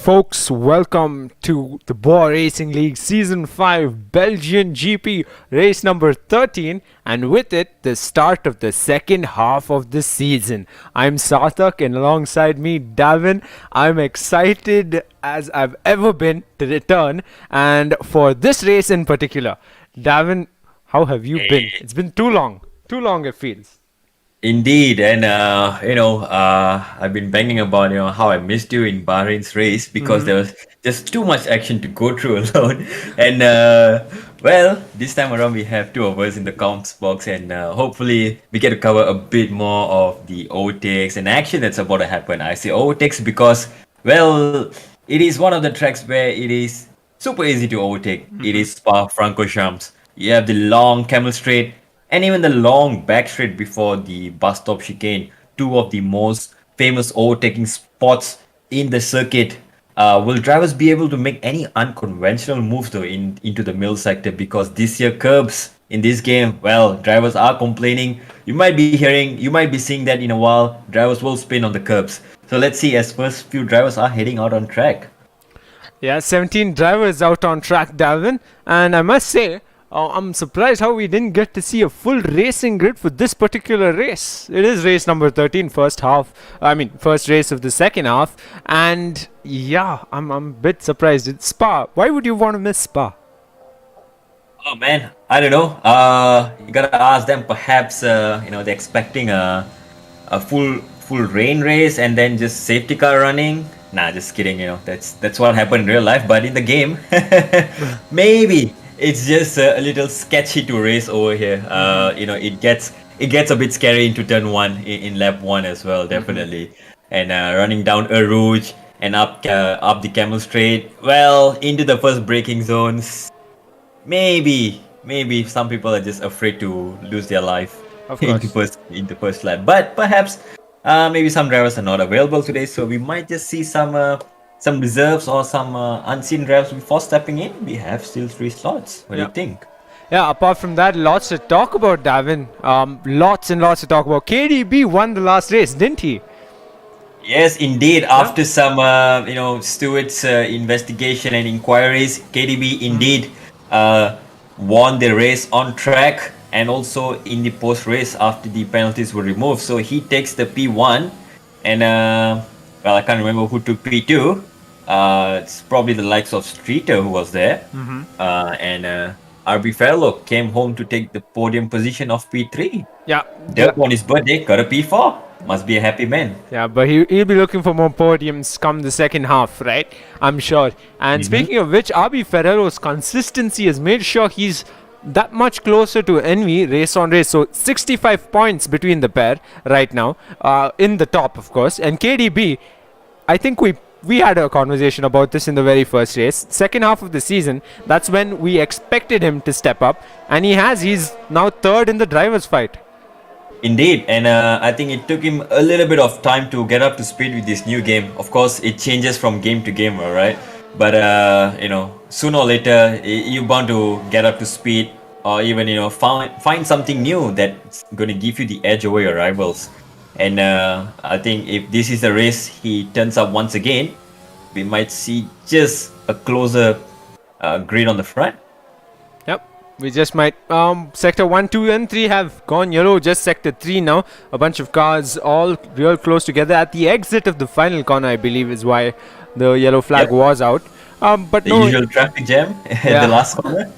folks, welcome to the Bwoah Racing League Season 5 Belgian GP race number 13, and with it, the start of the second half of the season. I'm Sarthak, and alongside me, Davin. I'm excited as I've ever been to return, and for this race in particular. Davin, how have you been? It's been too long it feels. Indeed, and I've been banging about how I missed you in Bahrain's race because there was just too much action to go through alone. And this time around we have two of us in the comps box, and hopefully we get to cover a bit more of the overtakes and action that's about to happen. I say overtakes because it is one of the tracks where it is super easy to overtake. It is Spa-Francorchamps. You have the long camel straight and even the long back straight before the bus stop chicane, two of the most famous overtaking spots in the circuit. Will drivers be able to make any unconventional moves though into the middle sector? Because this year curbs in this game, drivers are complaining. You might be seeing that in a while. Drivers will spin on the curbs. So let's see as first few drivers are heading out on track. Yeah, 17 drivers out on track, Davin, and I must say, I'm surprised how we didn't get to see a full racing grid for this particular race. It is race number 13, first race of the second half. And yeah, I'm a bit surprised. It's Spa. Why would you want to miss Spa? Oh man, I don't know. You gotta ask them. Perhaps they're expecting a full rain race and then just safety car running. Nah, just kidding. That's what happened in real life. But in the game, maybe. It's just a little sketchy to race over here. It gets a bit scary into turn 1 in lap 1 as well, definitely. And running down a rouge and up the camel straight, into the first braking zones. Maybe some people are just afraid to lose their life into first lap. But perhaps maybe some drivers are not available today, so we might just see some reserves or some unseen drivers before stepping in. We have still 3 slots. What do you think? Yeah, apart from that, lots to talk about, Davin. Lots and lots to talk about. KDB won the last race, didn't he? Yes, indeed. After some, Stewart's investigation and inquiries, KDB indeed won the race on track and also in the post-race after the penalties were removed. So he takes the P1 and, I can't remember who took P2. It's probably the likes of Streeter who was there. And RB Fellow came home to take the podium position of P3. Yeah. Derp on his birthday got a P4. Must be a happy man. Yeah, but he'll be looking for more podiums come the second half, right? I'm sure. And speaking of which, RB Ferrero's consistency has made sure he's that much closer to Envy race on race. So 65 points between the pair right now, in the top, of course. And KDB, I think we had a conversation about this in the very first race. Second half of the season, that's when we expected him to step up. And he's now third in the driver's fight. Indeed, and I think it took him a little bit of time to get up to speed with this new game. Of course, it changes from game to game, right? But sooner or later, you're bound to get up to speed, or even find something new that's going to give you the edge over your rivals. And I think if this is the race he turns up once again, we might see just a closer grid on the front. Yep, we just might. Sector 1, 2 and 3 have gone yellow. Just sector 3 now. A bunch of cars all real close together at the exit of the final corner, I believe, is why the yellow flag was out. But the usual traffic jam at the last corner.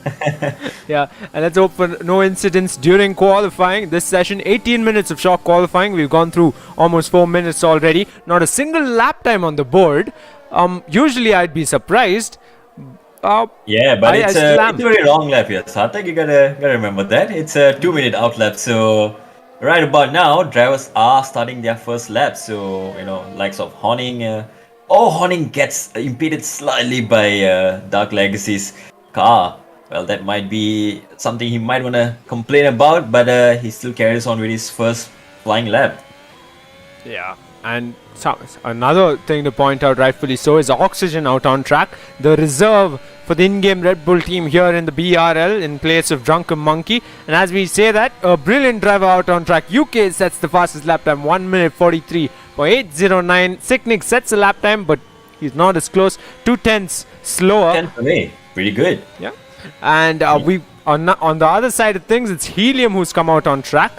Yeah, and let's hope for no incidents during qualifying. This session, 18 minutes of short qualifying. We've gone through almost 4 minutes already. Not a single lap time on the board. Usually I'd be surprised. But it's a very long lap here. Sarthak, you gotta remember that. It's a 2-minute out lap. So right about now, drivers are starting their first lap. So, likes of Horning. Horning gets impeded slightly by Dark Legacy's car. That might be something he might want to complain about, but he still carries on with his first flying lap. Yeah, and another thing to point out, rightfully so, is Oxygen out on track. The reserve for the in-game Red Bull team here in the BRL in place of Drunken Monkey. And as we say that, a brilliant driver out on track. UK sets the fastest lap time, 1 minute 43.809. Sicknick sets a lap time, but He's not as close. 2 tenths slower. 10th away. Pretty good. Yeah. And we on the other side of things, it's Helium who's come out on track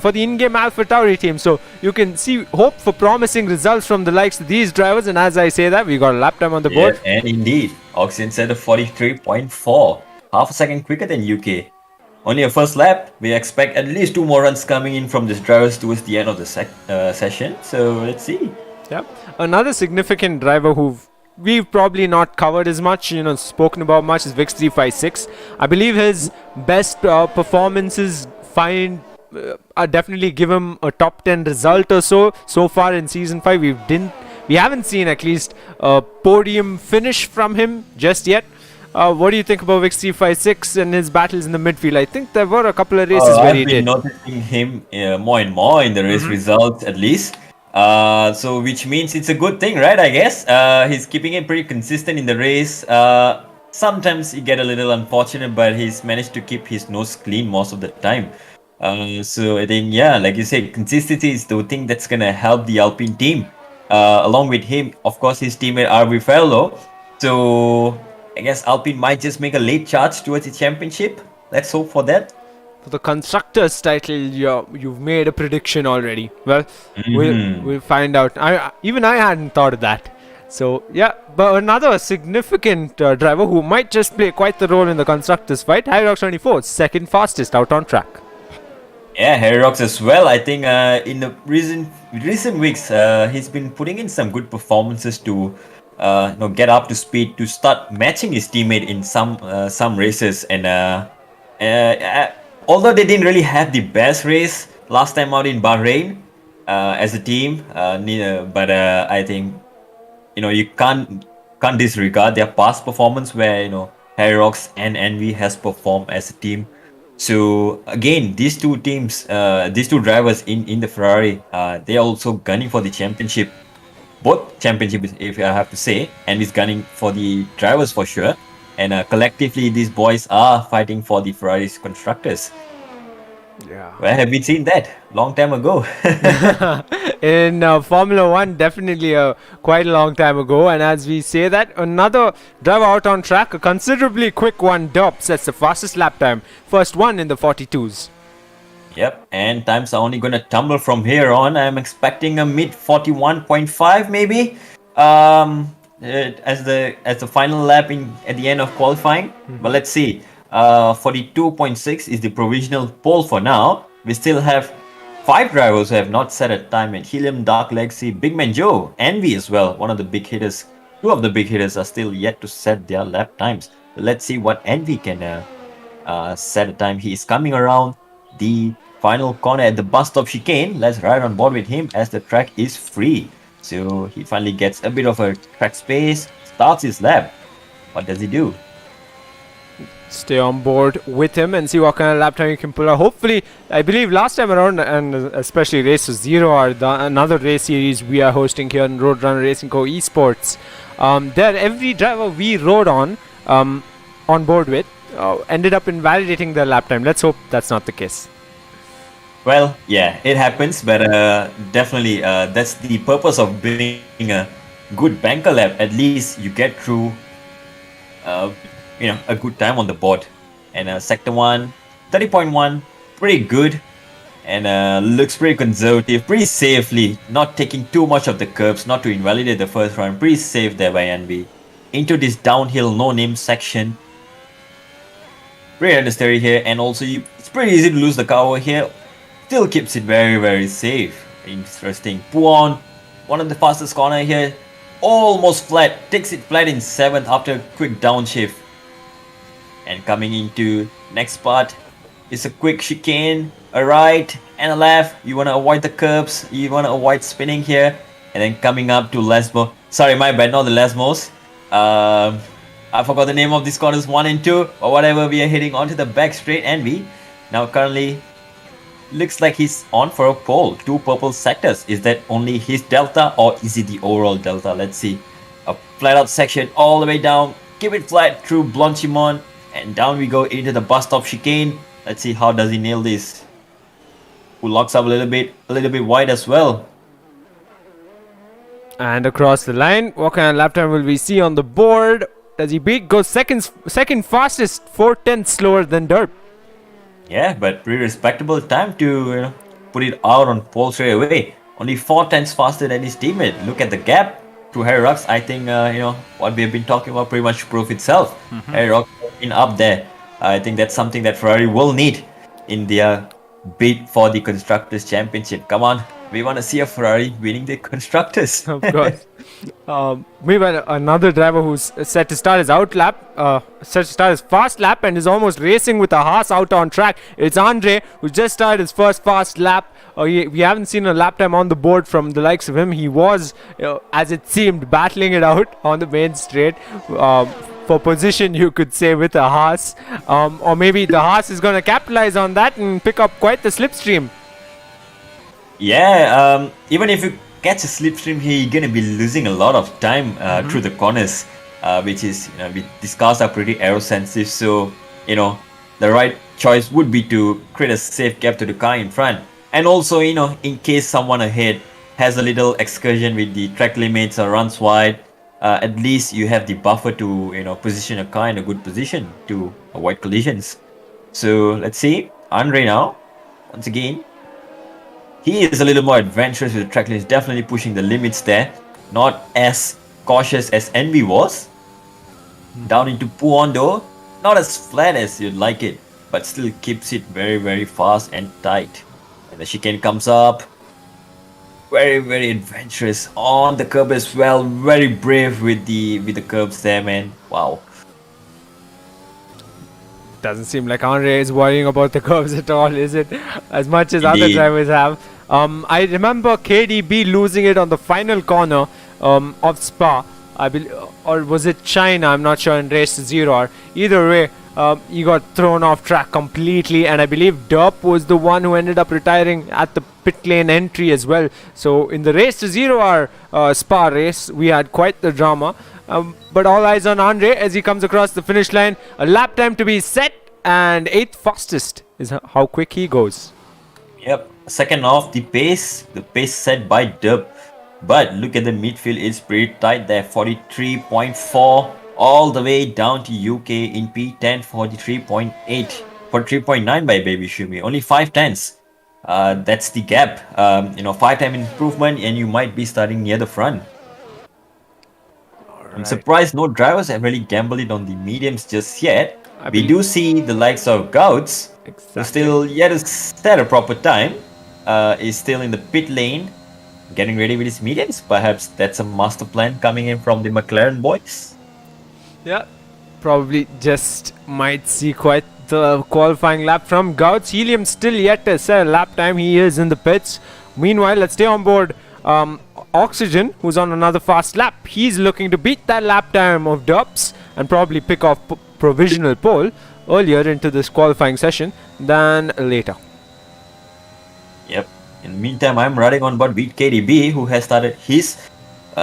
for the in-game Alpha Tauri team. So you can see hope for promising results from the likes of these drivers. And as I say that, we got a lap time on the board. Yeah, and indeed, Oxen set a 43.4, half a second quicker than UK. Only a first lap. We expect at least 2 more runs coming in from these drivers towards the end of the session. So let's see. Yeah. Another significant driver who we've probably not covered as much, spoken about much, is Vix356. I believe his best performances definitely give him a top 10 result or so far in season 5. We haven't seen at least a podium finish from him just yet. What do you think about Vix356 and his battles in the midfield? I think there were a couple of races where he did. I've been noticing him more and more in the race results, at least. So which means it's a good thing, right? I guess he's keeping it pretty consistent in the race. Sometimes he get a little unfortunate, but he's managed to keep his nose clean most of the time. So I think, yeah, like you said, consistency is the thing that's gonna help the Alpine team. Along with him, of course, his teammate RV Fellow. So I guess Alpine might just make a late charge towards the championship. Let's hope for that. For the constructors title, you've made a prediction already. Well, we'll find out. I hadn't thought of that. So yeah, but another significant driver who might just play quite the role in the constructors fight, Hyrox24, second fastest out on track. Yeah, Hyrox as well. I think in the recent weeks, he's been putting in some good performances to get up to speed, to start matching his teammate in some races. And although they didn't really have the best race last time out in Bahrain as a team, but I think you can't disregard their past performance where Hyrox and Envy has performed as a team. So again, these two teams, these two drivers in the Ferrari, they are also gunning for the championship. Both championships, if I have to say, and is gunning for the drivers for sure. And collectively, these boys are fighting for the Ferrari's constructors. Yeah. Where have we seen that? Long time ago. In Formula 1, definitely quite a long time ago. And as we say that, another driver out on track, a considerably quick one, Dob, sets the fastest lap time. First one in the 42s. Yep, and times are only going to tumble from here on. I'm expecting a mid 41.5 maybe as the final lap at the end of qualifying. But let's see. 42.6 is the provisional pole for now. We still have 5 drivers who have not set a time at Helium, Dark Legacy, Big Man Joe, Envy as well. One of the big hitters. 2 of the big hitters are still yet to set their lap times. Let's see what Envy can set a time. He is coming around the final corner at the bus stop chicane. Let's ride on board with him as the track is free. So he finally gets a bit of a track space, starts his lap. What does he do? Stay on board with him and see what kind of lap time you can pull out. Hopefully, I believe last time around, and especially Race to Zero, or another race series we are hosting here in RoadRunnerRacingCo Esports. There, every driver we rode on board with, ended up invalidating their lap time. Let's hope that's not the case. Well, yeah, it happens, but definitely that's the purpose of being a good banker lap. At least you get through, a good time on the board. And Sector 1, 30.1, pretty good. And looks pretty conservative, pretty safely, not taking too much of the curbs, not to invalidate the first round. Pretty safe there by NB. Into this downhill no-name section. Pretty understeery here, and also it's pretty easy to lose the car over here. Still keeps it very, very safe. Interesting. Bwoah, one of the fastest corner here. Almost flat. Takes it flat in 7th after a quick downshift. And coming into next part is a quick chicane. A right and a left. You want to avoid the curbs. You want to avoid spinning here. And then coming up to Lesmo. Sorry, my bad, not the Lesmos. I forgot the name of these corners 1 and 2. Or whatever, we are heading onto the back straight Envy. Now currently looks like he's on for a pole. 2 purple sectors. Is that only his delta or is it the overall delta? Let's see. A flat out section all the way down. Keep it flat through Blanchimont. And down we go into the bus stop chicane. Let's see how does he nail this. Who locks up a little bit wide as well. And across the line, what kind of lap time will we see on the board? Does he beat? Goes second fastest, 4/10 slower than Derp. Yeah, but pretty respectable time to put it out on pole straight away. Only 4/10 faster than his teammate. Look at the gap to Harry Rux. I think what we have been talking about pretty much proof itself. Harry Rux in up there. I think that's something that Ferrari will need in their bid for the constructors championship. Come on, we want to see a Ferrari winning the constructors. Of course. Meanwhile, another driver who's set to start his set to start his fast lap and is almost racing with a Haas out on track. It's Andre, who just started his first fast lap. We haven't seen a lap time on the board from the likes of him. He was, as it seemed, battling it out on the main straight. For position, you could say, with a Haas. Or maybe the Haas is going to capitalize on that and pick up quite the slipstream. Yeah, even if you catch a slipstream here, you're going to be losing a lot of time through the corners, which is, these cars are pretty aero sensitive. So, the right choice would be to create a safe gap to the car in front. And also, in case someone ahead has a little excursion with the track limits or runs wide, at least you have the buffer to, position a car in a good position to avoid collisions. So let's see, Andre now, once again, he is a little more adventurous with the track limits, definitely pushing the limits there. Not as cautious as Envy was. Down into Puondo, not as flat as you'd like it, but still keeps it very, very fast and tight. And the chicane comes up. Very, very adventurous on the curb as well. Very brave with the curbs there, man. Wow. Doesn't seem like Andre is worrying about the curves at all, is it? As much as other Indeed. drivers have. I remember KDB losing it on the final corner of Spa. Or was it China? I'm not sure, in race 0. Either way, he got thrown off track completely, and I believe Derp was the one who ended up retiring at the pit lane entry as well. So in the race to 0 Spa race, we had quite the drama. But all eyes on Andre as he comes across the finish line. A lap time to be set, and 8th fastest is how quick he goes. Yep. Second off the pace set by Derp. But look at the midfield, it's pretty tight there. 43.4 all the way down to UK in P10. 43.8, 43.9 by Baby Shumi. Only 5/10. That's the gap. 5-time improvement, and you might be starting near the front. I'm surprised no drivers have really gambled it on the mediums just yet. We do see the likes of Gouts, who still yet to set a proper time, is still in the pit lane, getting ready with his mediums. Perhaps that's a master plan coming in from the McLaren boys. Yeah, probably just might see quite the qualifying lap from Gouts. Helium still yet to set a lap time. He is in the pits. Meanwhile, let's stay on board Oxygen, who's on another fast lap. He's looking to beat that lap time of Dubs and probably pick off provisional pole earlier into this qualifying session than later. Yep. In the meantime, I'm riding on board beat KDB, who has started his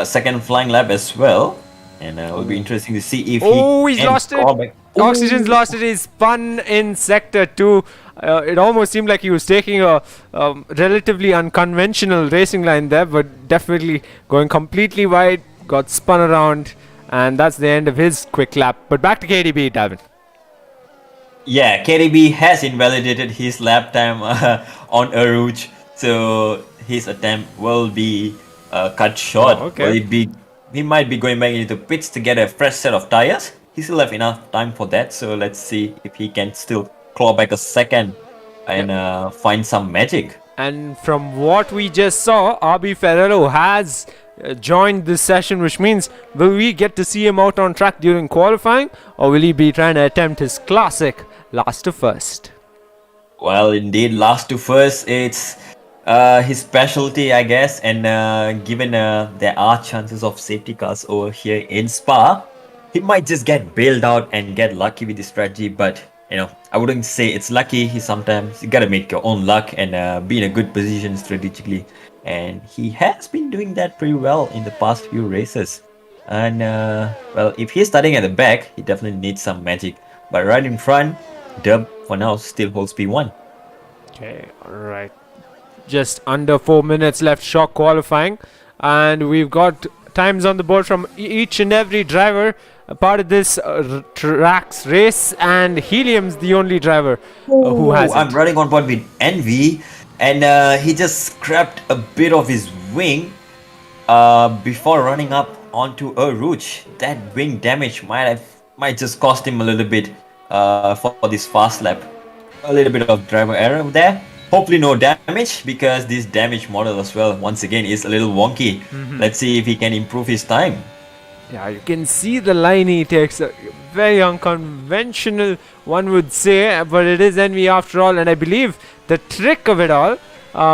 second flying lap as well. And it will be interesting to see if he's lost it. Oxygen's lost it. He's spun in sector 2. It almost seemed like he was taking a relatively unconventional racing line there, but definitely going completely wide, got spun around, and that's the end of his quick lap. But back to KDB, Dalvin. Yeah, KDB has invalidated his lap time on Arouge, so his attempt will be cut short. Oh, okay. He might be going back into pits to get a fresh set of tires. He still have enough time for that, so let's see if he can still claw back a second and find some magic. And from what we just saw, RB Ferrero has joined this session, which means will we get to see him out on track during qualifying, or will he be trying to attempt his classic last to first? Well, indeed, last to first, it's his specialty, I guess, and given there are chances of safety cars over here in Spa, he might just get bailed out and get lucky with the strategy. But I wouldn't say it's lucky. You gotta make your own luck and be in a good position strategically, and he has been doing that pretty well in the past few races. And well, if he's starting at the back, he definitely needs some magic. But right in front, Dub for now still holds P1. Okay, alright. Just under 4 minutes left, short qualifying. and we've got times on the board from each and every driver a part of this tracks race, and Helium's the only driver who has I'm it. running on board with Envy, and he just scrapped a bit of his wing before running up onto a rouge. That wing damage might just cost him a little bit for this fast lap. A little bit of driver error there. Hopefully no damage, because this damage model as well, once again, is a little wonky. Let's see if he can improve his time. Yeah, you can see the line he takes. A very unconventional, one would say, but it is Envy after all. And I believe the trick of it all,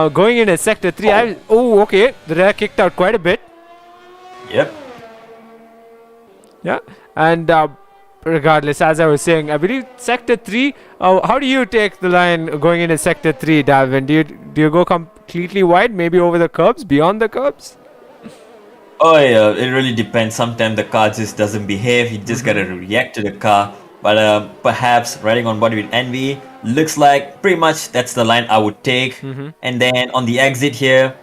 going into sector 3. Okay, the rear kicked out quite a bit. Yep. Yeah, and regardless, as I was saying, I believe sector 3. How do you take the line going into sector 3, Dalvin? Do you go completely wide, maybe over the curbs, beyond the curbs? Oh yeah, it really depends. Sometimes the car just doesn't behave. You just gotta react to the car. But perhaps riding on board with Envy looks like pretty much that's the line I would take. And then on the exit here,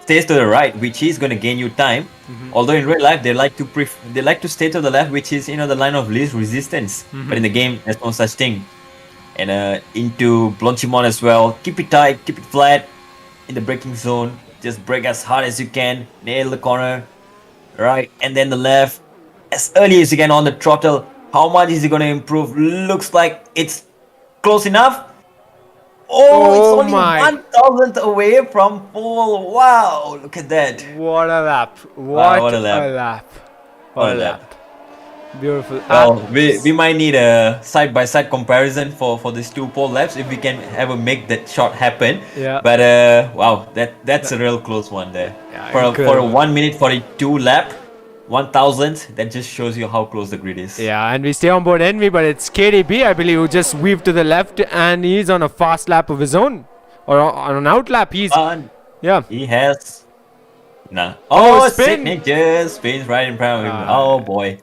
stays to the right, which is gonna gain you time. Although in real life they like to stay to the left, which is the line of least resistance. But in the game there's no such thing. And into Blanchimon as well. Keep it tight, keep it flat in the braking zone. Just brake as hard as you can, nail the corner, right, and then the left, as early as you can on the throttle. How much is it going to improve? Looks like it's close enough. It's only 1,000th away from pole. Wow, look at that. What a lap. What a lap. What a lap. Beautiful. Well, we might need a side-by-side comparison for these two pole laps if we can ever make that shot happen. Yeah. But wow, that's a real close one there. Yeah, for a 1 minute 42 lap, 1,000th, that just shows you how close the grid is. Yeah, and we stay on board Envy, but it's KDB, I believe, who just weaved to the left, and he's on a fast lap of his own, or on an out lap. Yeah. He has. Nah. Spin. Signature spins right in front of him. Oh boy.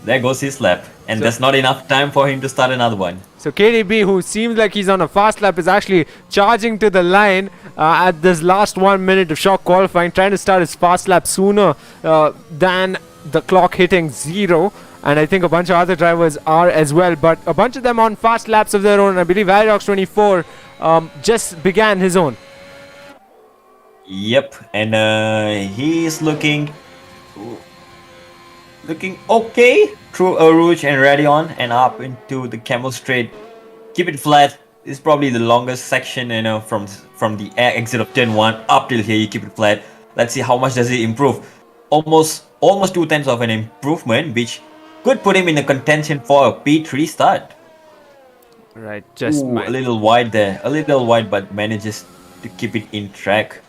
There goes his lap. And there's not enough time for him to start another one. So KDB, who seems like he's on a fast lap, is actually charging to the line at this last 1 minute of shock qualifying, trying to start his fast lap sooner than the clock hitting 0. And I think a bunch of other drivers are as well, but a bunch of them on fast laps of their own. I believe Aerox24 just began his own. Yep, and he's looking okay through a rouge and Radion and up into the Camel Straight. Keep it flat. It's probably the longest section, from the exit of turn 1 up till here. You keep it flat. Let's see how much does it improve. Almost 2/10 of an improvement, which could put him in a contention for a P3 start. Right, just a little wide there. A little wide, but manages to keep it in track.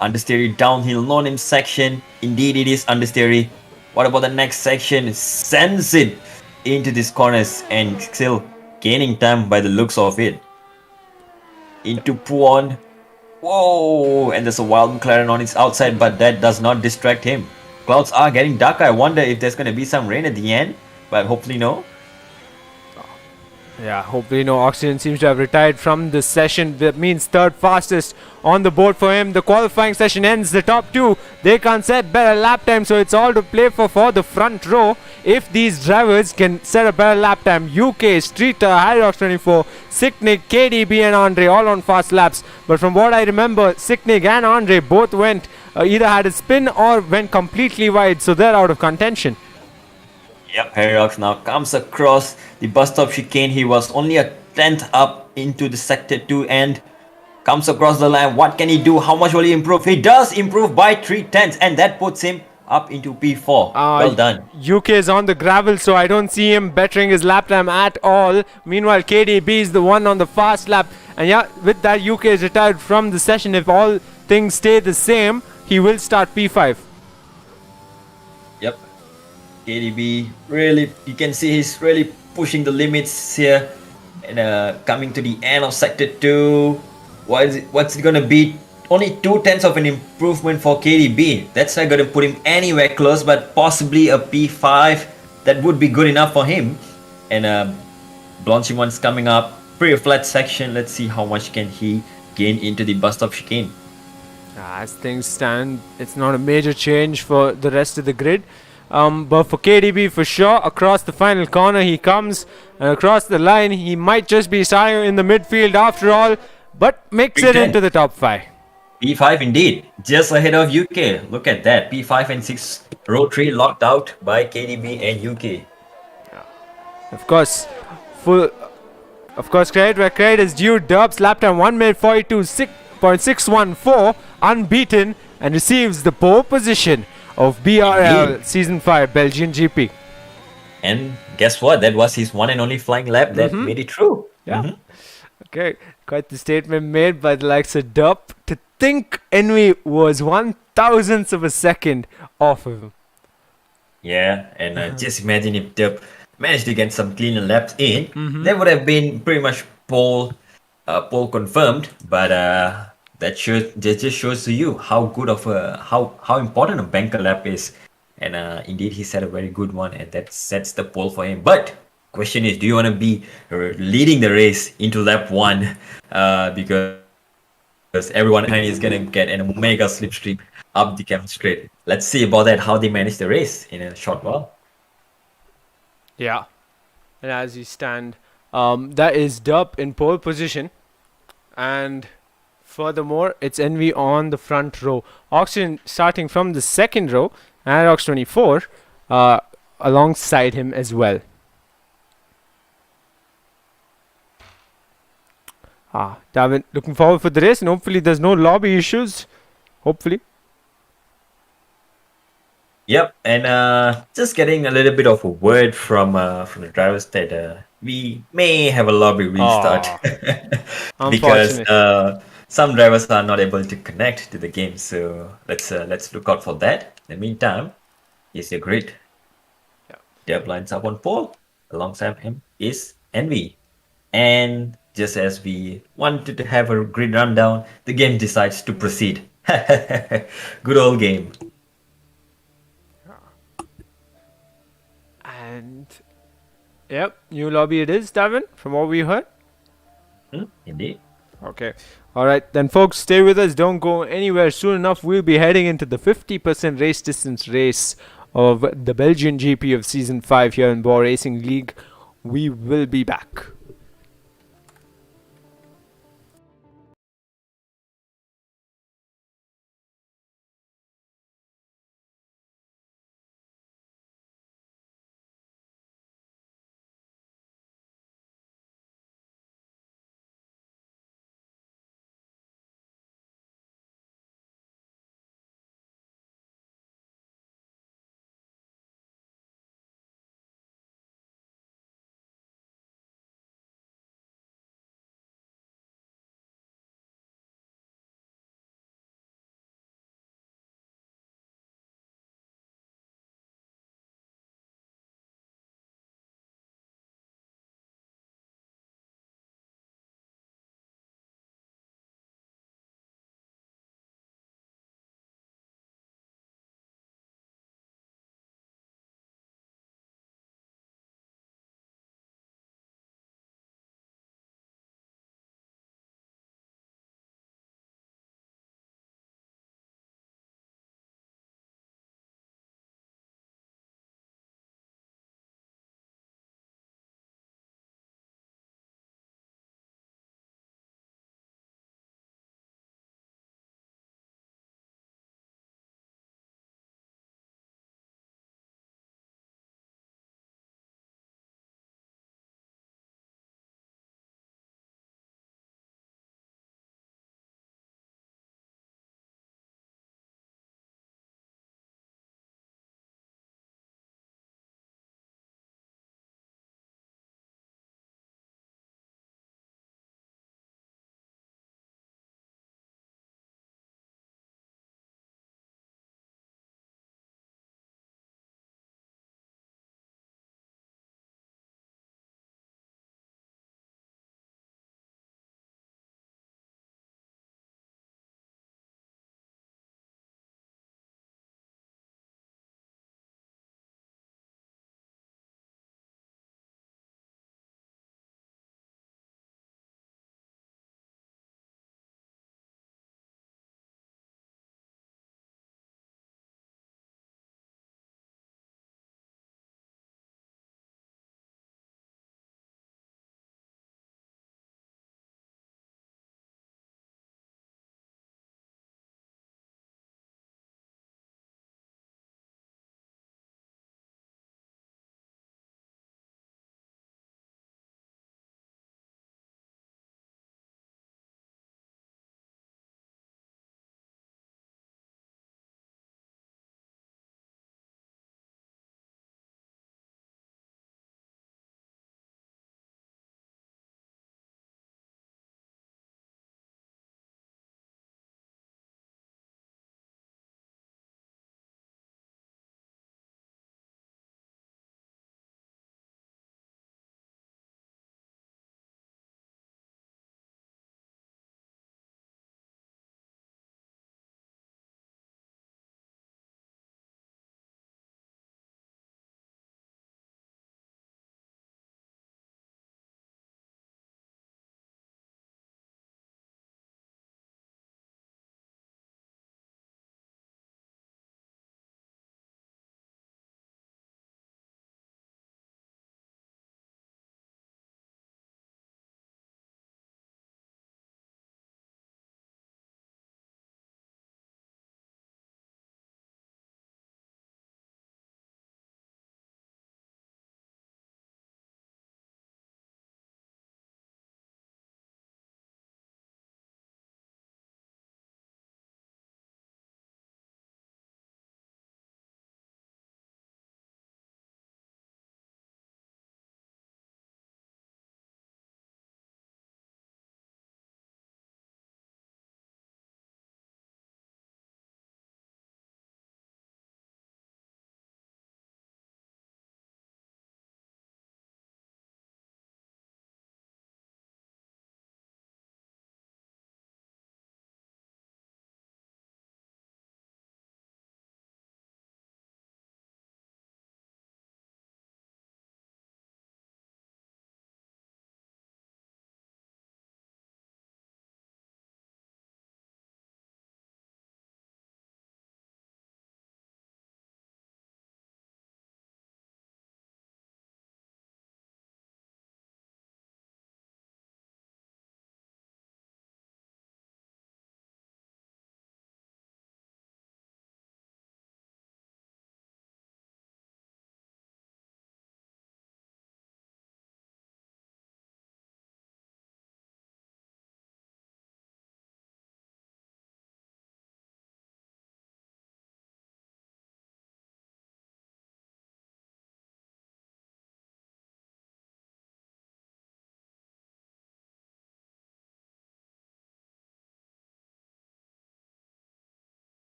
Understeery downhill no-name section. Indeed, it is understeery. What about the next section? It sends it into these corners and still gaining time by the looks of it. Into Puon. Whoa! And there's a wild McLaren on its outside, but that does not distract him. Clouds are getting darker. I wonder if there's going to be some rain at the end, but hopefully no. Yeah, hopefully no. Oxygen seems to have retired from this session. That means third fastest on the board for him. The qualifying session ends. The top two, they can't set better lap time, so it's all to play for the front row. If these drivers can set a better lap time, UK, Streeter, Hyrox24, Sicknick, KDB and Andre all on fast laps. But from what I remember, Sicknick and Andre both went, either had a spin or went completely wide, so they're out of contention. Yep, Hyrox now comes across the bus stop chicane. He was only a 10th up into the sector 2 end. Comes across the line. What can he do? How much will he improve? He does improve by 3/10, and that puts him up into P4. Well done. UK is on the gravel, so I don't see him bettering his lap time at all. Meanwhile, KDB is the one on the fast lap. And yeah, with that, UK is retired from the session. If all things stay the same, he will start P5. Yep. KDB really, you can see he's really pushing the limits here, and coming to the end of sector 2. What's it gonna be? Only 2/10 of an improvement for KDB. That's not gonna put him anywhere close, but possibly a P5. That would be good enough for him. And Blanchimon's coming up. Pretty flat section. Let's see how much can he gain into the bus stop chicane. As things stand, it's not a major change for the rest of the grid. But for KDB, for sure, across the final corner he comes, and across the line he might just be Sayo in the midfield after all, but makes Big it into 10. the top 5. P5 indeed, just ahead of UK. Look at that. P5 and 6 row 3 locked out by KDB and UK. Of course, full. Of course, credit where credit is due. Dubs lap time 1 minute 42.614, unbeaten, and receives the pole position of BRL Indeed. Season 5 Belgian GP. And guess what? That was his one and only flying lap that made it through. Yeah. Okay, quite the statement made by the likes of Dub. To think Envy was 1,000th of a second off of him. Yeah, and just imagine if Dub managed to get some cleaner laps in, that would have been pretty much pole confirmed. But that just shows to you how good of a how important a banker lap is. And indeed, he set a very good one, and that sets the pole for him. But question is, do you want to be leading the race into lap one? Because everyone behind is gonna get an mega slipstream up the cam straight. Let's see about that, how they manage the race in a short while. Yeah. And as you stand, that is Dub in pole position. And furthermore, it's Envy on the front row. Oxygen starting from the second row, and Ox 24 alongside him as well. Davin, looking forward for the race, and hopefully there's no lobby issues. Hopefully. Yep, and just getting a little bit of a word from the drivers that we may have a lobby restart because Unfortunate. some drivers are not able to connect to the game. So let's look out for that. In the meantime, is your grid. Yeah. Deb lines up on pole. Alongside him is Envy. And just as we wanted to have a grid rundown, the game decides to proceed. Good old game. And yep, new lobby it is, Davin, from what we heard. Indeed. Okay. All right, then, folks, stay with us. Don't go anywhere. Soon enough, we'll be heading into the 50% race distance race of the Belgian GP of Season 5 here in Bwoah Racing League. We will be back.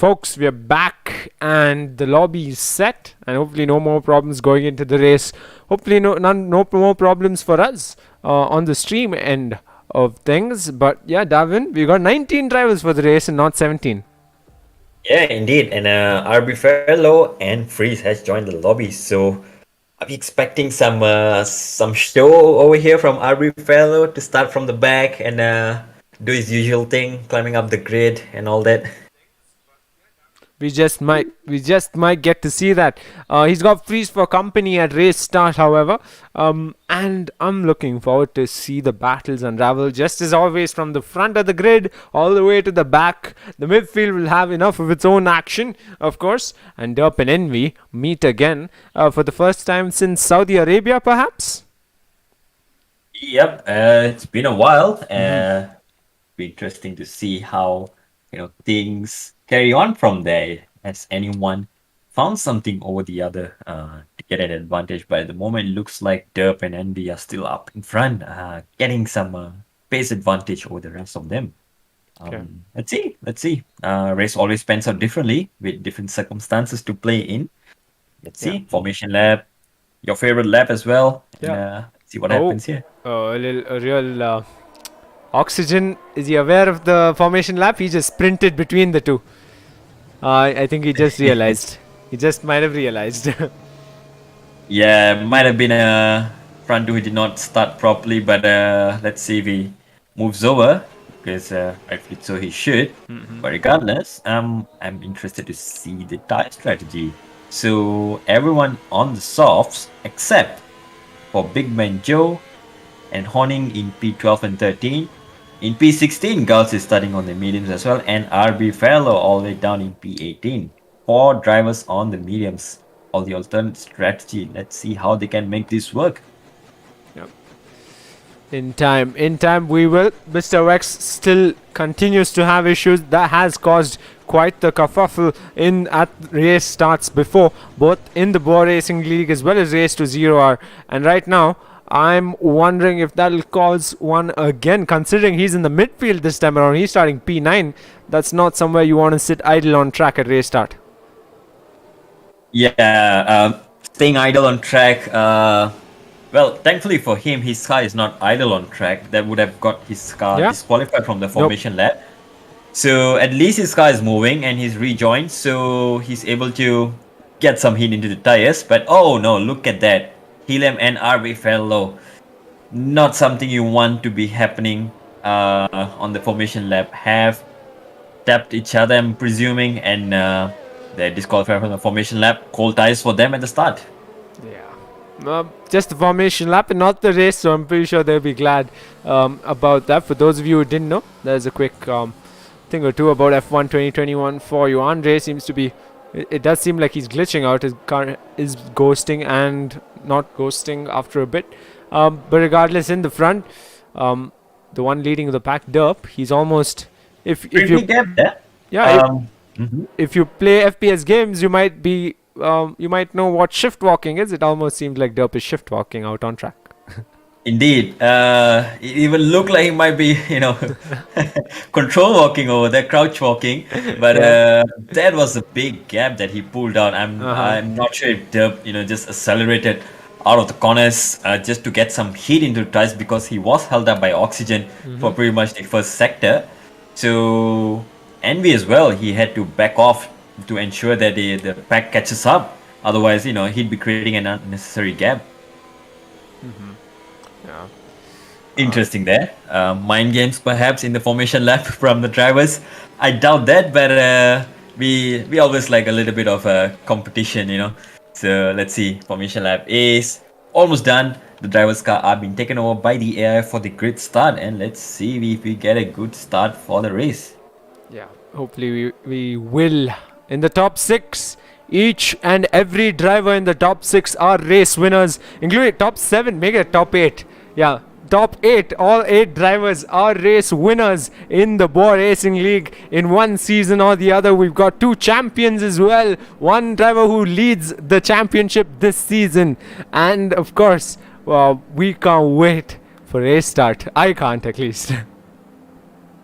folks, we're back and the lobby is set, and hopefully no more problems going into the race. Hopefully no more problems for us on the stream end of things. But yeah, Davin, we got 19 drivers for the race and not 17. Yeah, indeed. And RB Fellow and Freeze has joined the lobby. So I'm expecting some show over here from RB Fellow to start from the back and do his usual thing, climbing up the grid and all that. We just might get to see that. He's got Freeze for company at race start, however, and I'm looking forward to see the battles unravel. Just as always, from the front of the grid all the way to the back, the midfield will have enough of its own action, of course. And Derp and Envy meet again for the first time since Saudi Arabia, perhaps. Yep, it's been a while. Be interesting to see how things carry on from there. Has anyone found something over the other to get an advantage? But at the moment, it looks like Derp and Andy are still up in front, getting some pace advantage over the rest of them. Okay. Let's see. Race always pans out differently with different circumstances to play in. Let's see. Formation lap, your favorite lap as well. Yeah. And, see what happens here. A real Oxygen, is he aware of the formation lap? He just sprinted between the two. I think he just realized. He just might have realized. Yeah, might have been a front two who did not start properly, but let's see if he moves over, because rightfully so he should. But regardless, I'm interested to see the tire strategy. So everyone on the softs except for Big Man Joe and Honing in P12 and 13. In P16, Gulls is starting on the mediums as well, and RB Fellow all the way down in P18. 4 drivers on the mediums. All the alternate strategy. Let's see how they can make this work. Yep. In time we will. Mr. Wex still continues to have issues. That has caused quite the kerfuffle at race starts before, both in the Bwoah Racing League as well as Race to Zero Hour. And right now, I'm wondering if that'll cause one again, considering he's in the midfield this time around. He's starting P9. That's not somewhere you want to sit idle on track at race start. Yeah, staying idle on track. Well, thankfully for him, his car is not idle on track. That would have got his car disqualified from the formation lap. So at least his car is moving and he's rejoined, so he's able to get some heat into the tires. But oh no, look at that. Helium and RB fell low. Not something you want to be happening on the formation lap. Have tapped each other, I'm presuming, and they're disqualified from the formation lap. Cold tires for them at the start. Yeah. Just the formation lap and not the race, so I'm pretty sure they'll be glad about that. For those of you who didn't know, there's a quick thing or two about F1 2021 for you. Andre seems to be, it does seem like he's glitching out. His car is ghosting and not ghosting after a bit. But regardless, in the front, the one leading the pack, Derp, he's almost, if you if you play FPS games, you might be you might know what shift walking is. It almost seems like Derp is shift walking out on track. Indeed, it even looked like he might be, control walking over there, crouch walking. But that was a big gap that he pulled out. I'm not sure if Derp, just accelerated out of the corners just to get some heat into the tires, because he was held up by oxygen for pretty much the first sector. So Envy as well, he had to back off to ensure that the pack catches up. Otherwise, he'd be creating an unnecessary gap. Yeah. Interesting there. Mind games perhaps in the formation lap from the drivers. I doubt that, but we always like a little bit of a competition, So let's see. Formation lap is almost done. The driver's car are being taken over by the AI for the grid start, and let's see if we get a good start for the race. Yeah, hopefully we will. In the top 6, each and every driver in the top 6 are race winners, including top 7, make it top 8. Yeah, top 8, all 8 drivers are race winners in the Bwoah Racing League in one season or the other. We've got 2 champions as well, one driver who leads the championship this season, and of course, we can't wait for race start. I can't, at least.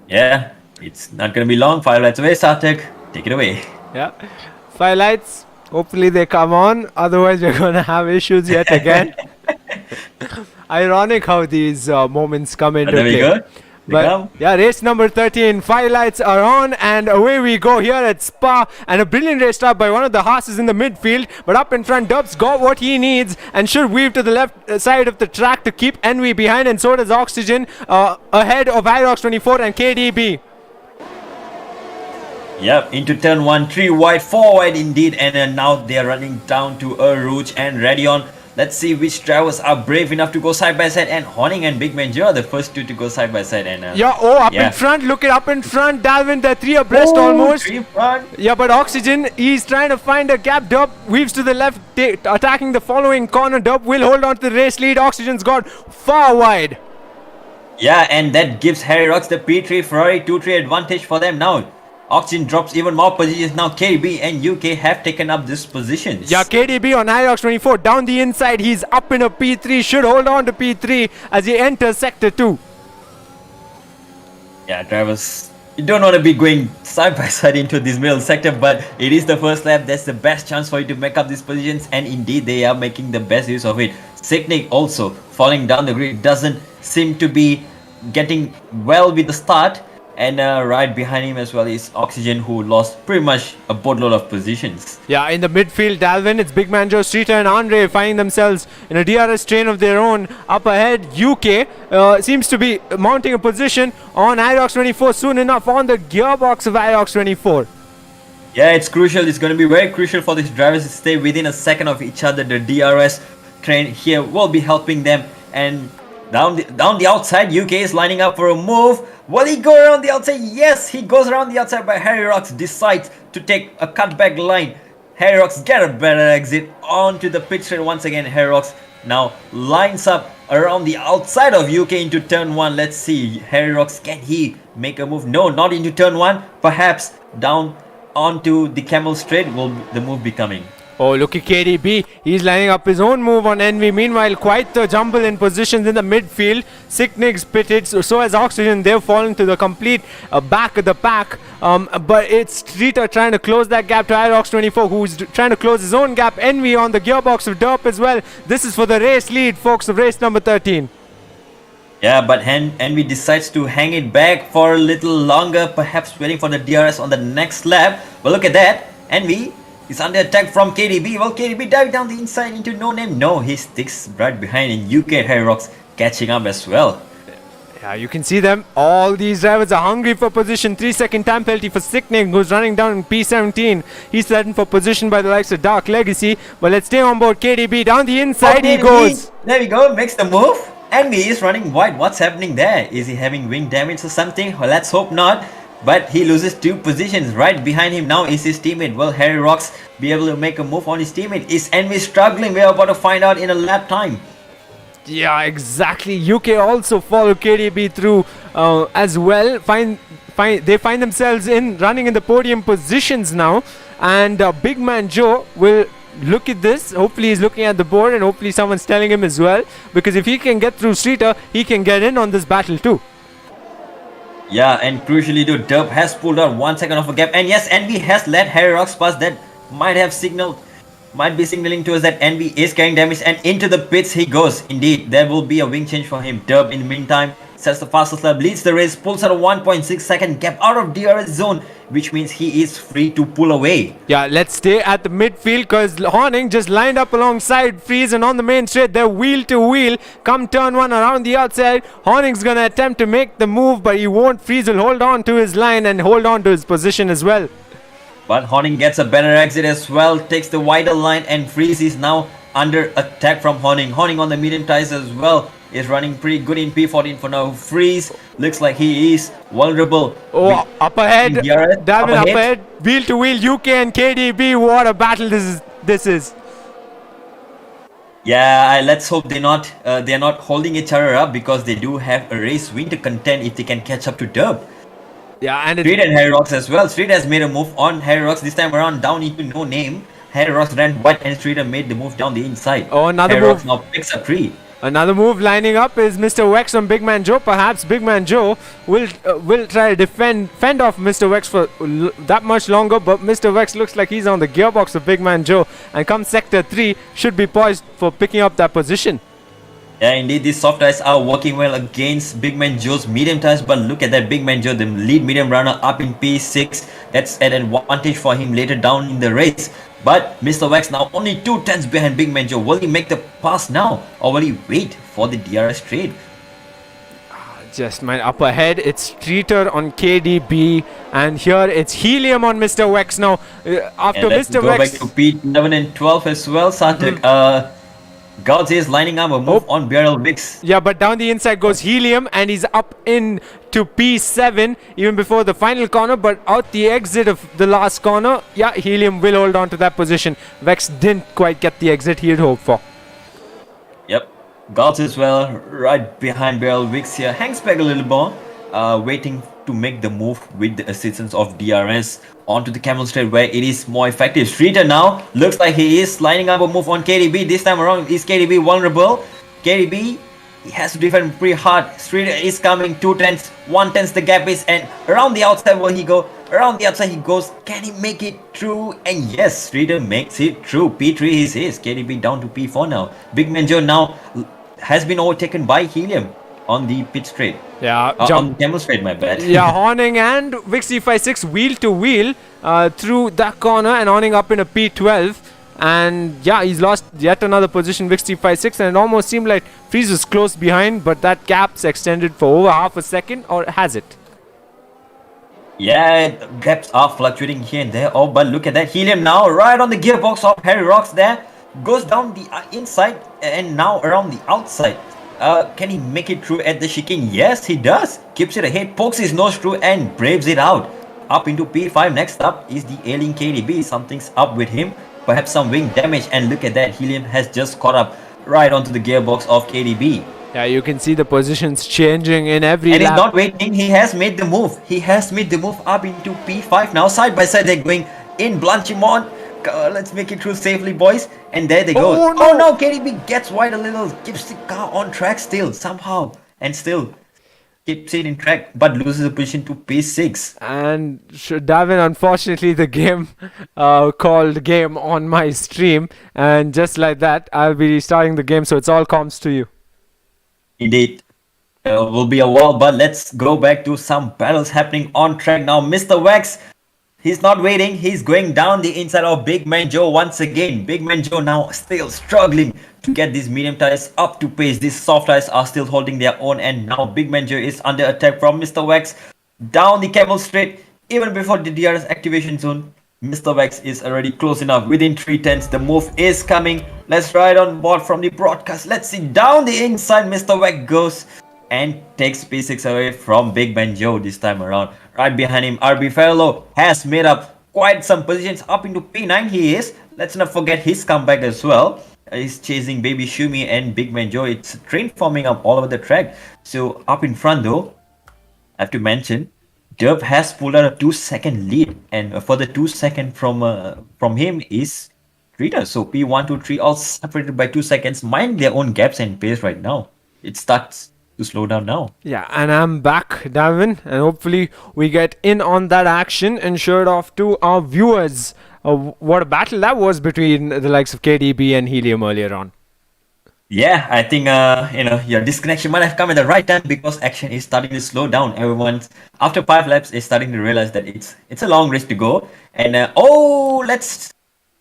Yeah, it's not going to be long. 5 laps away, Sartek. take it away. Yeah. 5 lights. Hopefully they come on. Otherwise, we're going to have issues yet again. Ironic how these moments come into There we play. go. But yeah, race number 13, 5 lights are on and away we go here at Spa, and a brilliant race start by one of the horses in the midfield, but up in front Dub's got what he needs and should weave to the left side of the track to keep Envy behind, and so does Oxygen ahead of Hyrox 24 and KDB. Yep, into turn 1, 3 wide, 4 wide indeed, and now they are running down to Rouge and Radion. Let's see which drivers are brave enough to go side by side, and Horning and Big Man Joe are the first two to go side by side. And up in front, look it up in front, Dalvin, they're 3 abreast almost. 3 front. Yeah, but Oxygen, he's trying to find a gap. Dub weaves to the left, attacking the following corner. Dub will hold on to the race lead. Oxygen's got far wide. Yeah, and that gives Hyrox the P3 Ferrari 2-3 advantage for them now. Oxygen drops even more positions now. KDB and UK have taken up these positions. Yeah, KDB on Hyrox 24 down the inside. He's up in a P3. Should hold on to P3 as he enters sector 2. Yeah, drivers, you don't want to be going side by side into this middle sector, but it is the first lap. That's the best chance for you to make up these positions, and indeed they are making the best use of it. Siknik also falling down the grid, doesn't seem to be getting well with the start. And right behind him as well is Oxygen, who lost pretty much a boatload of positions. Yeah, in the midfield, Dalvin, it's Big Man Joe, Streeter and Andre finding themselves in a DRS train of their own. Up ahead, UK seems to be mounting a position on Hyrox 24 soon enough on the gearbox of Hyrox 24. Yeah, it's crucial. It's going to be very crucial for these drivers to stay within a second of each other. The DRS train here will be helping them. And down the outside, UK is lining up for a move. Will he go around the outside? Yes, he goes around the outside, but Hyrox decides to take a cutback line. Hyrox get a better exit onto the pit straight once again. Hyrox now lines up around the outside of UK into turn 1. Let's see, Hyrox, can he make a move? No, not into turn 1. Perhaps down onto the camel straight will the move be coming. Oh, look at KDB. He's lining up his own move on Envy. Meanwhile, quite the jumble in positions in the midfield. Sicknick's pitted, so has Oxygen. They've fallen to the complete back of the pack. But it's Streeter trying to close that gap to Hyrox 24, who's trying to close his own gap. Envy on the gearbox of Derp as well. This is for the race lead, folks, of race number 13. Yeah, but Envy decides to hang it back for a little longer, perhaps waiting for the DRS on the next lap. But look at that. Envy is under attack from KDB. Well, KDB dived down the inside into No Name. No, he sticks right behind, and UK Hyrox catching up as well. Yeah, you can see them. All these drivers are hungry for position. 3-second time penalty for Sicknick, who's running down in P17. He's threatened for position by the likes of Dark Legacy. But let's stay on board KDB. Down the inside he goes. There we go, makes the move. Envy is running wide. What's happening there? Is he having wing damage or something? Well, let's hope not. But he loses 2 positions. Right behind him now is his teammate. Will Hyrox be able to make a move on his teammate? Is Envy struggling? We're about to find out in a lap time. Yeah, exactly. UK also follow KDB through as well. They find themselves running in the podium positions now. And Big Man Joe will look at this. Hopefully he's looking at the board, and hopefully someone's telling him as well. Because if he can get through Streeter, he can get in on this battle too. Yeah, and crucially though, Derp has pulled out 1 second of a gap, and yes, Envy has let Hyrox pass. That might be signaling to us that Envy is carrying damage, and into the pits he goes. Indeed, there will be a wing change for him. Derp in the meantime sets the fastest lap, leads the race, pulls out a 1.6 second gap out of DRS zone, which means he is free to pull away. Yeah, let's stay at the midfield because Horning just lined up alongside Freeze, and on the main straight they're wheel to wheel. Come turn 1 around the outside, Horning's gonna attempt to make the move, but he won't. Freeze will hold on to his line and hold on to his position as well. But Horning gets a better exit as well, takes the wider line, and Freeze is now under attack from Horning. Horning on the medium tires as well is running pretty good in P14 for now. Freeze looks like he is vulnerable. Oh, up ahead, Davin up ahead, wheel to wheel, UK and KDB. What a battle this is. Yeah, let's hope they're not holding each other up, because they do have a race win to contend if they can catch up to Derp. Yeah, and Street and Hyrox as well. Street has made a move on Hyrox this time around down into No Name. Hyrox ran wide and Street made the move down the inside. Oh, another Hyrox move. now picks up 3. Another move lining up is Mr. Wex on Big Man Joe. Perhaps Big Man Joe will try to fend off Mr. Wex for that much longer, but Mr. Wex looks like he's on the gearbox of Big Man Joe, and come Sector 3 should be poised for picking up that position. Yeah, indeed, these soft tires are working well against Big Man Joe's medium tires, but look at that Big Man Joe, the lead medium runner up in P6. That's an advantage for him later down in the race. But Mr. Wax now only 2 tenths behind Big Man Joe. Will he make the pass now, or will he wait for the DRS trade? Just my up ahead, it's Streeter on KDB, and here it's Helium on Mr. Wex now. After Mr. Go Wex, back to P11 and 12 as well, Sarthak. Gauds is lining up a move on Beryl Wicks. yeah, but down the inside goes Helium, and he's up in to P7 even before the final corner, but out the exit of the last corner, yeah, Helium will hold on to that position. Wex didn't quite get the exit he had hoped for. Yep, Gauds as well, right behind Beryl Wicks here. Hangs back a little more, waiting to make the move with the assistance of DRS onto the camel straight where it is more effective. Streeter now looks like he is lining up a move on KDB. This time around, is KDB vulnerable? KDB, he has to defend pretty hard. Streeter is coming 2 tenths, 1 tenth the gap is, and around the outside will he go? Around the outside he goes. Can he make it through? And yes, Streeter makes it through. P3 is his. KDB down to P4 now. Big Man Joe now has been overtaken by Helium on the pit straight. Yeah, on camel straight, my bad. yeah, Horning and Vix356 wheel to wheel through that corner, and Horning up in a P12. And yeah, he's lost yet another position, Vix356, and it almost seemed like Freeze was close behind, but that gap's extended for over half a second, or has it? Yeah, gaps are fluctuating here and there. Oh, but look at that. Helium now right on the gearbox of Harry Rocks there. Goes down the inside and now around the outside. Can he make it through at the chicane? Yes, he does. Keeps it ahead, pokes his nose through and braves it out. Up into P5. Next up is the ailing KDB. Something's up with him. Perhaps some wing damage. And look at that. Helium has just caught up right onto the gearbox of KDB. Yeah, you can see the positions changing in every and lap. he's not waiting. He has made the move. He has made the move up into P5 now. Side by side, they're going in Blanchimont. Let's make it through safely, boys. And there they go. No. Oh no, KDB gets wide a little. Keeps the car on track still, somehow. And still keeps it in track, but loses the position to P6. And Davin, unfortunately, the game called game on my stream. And just like that, I'll be restarting the game. So it's all comms to you. Indeed. Will be a while, but let's go back to some battles happening on track now. Mr. Wax, he's not waiting. He's going down the inside of Big Man Joe once again. Big Man Joe now still struggling to get these medium tires up to pace. These soft tires are still holding their own, and now Big Man Joe is under attack from Mr. Wax. Down the camel straight, even before the DRS activation zone. Mr. Wax is already close enough. Within 3 tenths, the move is coming. Let's ride on board from the broadcast. Let's see. Down the inside, Mr. Wax goes and takes P6 away from Big Man Joe this time around. Right behind him, RB Farlow has made up quite some positions. Up into P9 he is. Let's not forget his comeback as well. He's chasing Baby Shumi and Big Man Joe. It's a train forming up all over the track. So up in front though, I have to mention, Dub has pulled out a 2-second lead, and for the 2 second from him is Rita. So P1, 2, 3 all separated by 2 seconds. Mind their own gaps and pace right now. It starts to slow down now. Yeah, and I'm back, Davin, and hopefully we get in on that action and show it off to our viewers. What a battle that was between the likes of KDB and Helium earlier on. Yeah, I think your disconnection might have come at the right time because action is starting to slow down. Everyone, after 5 laps, is starting to realize that it's a long race to go. And let's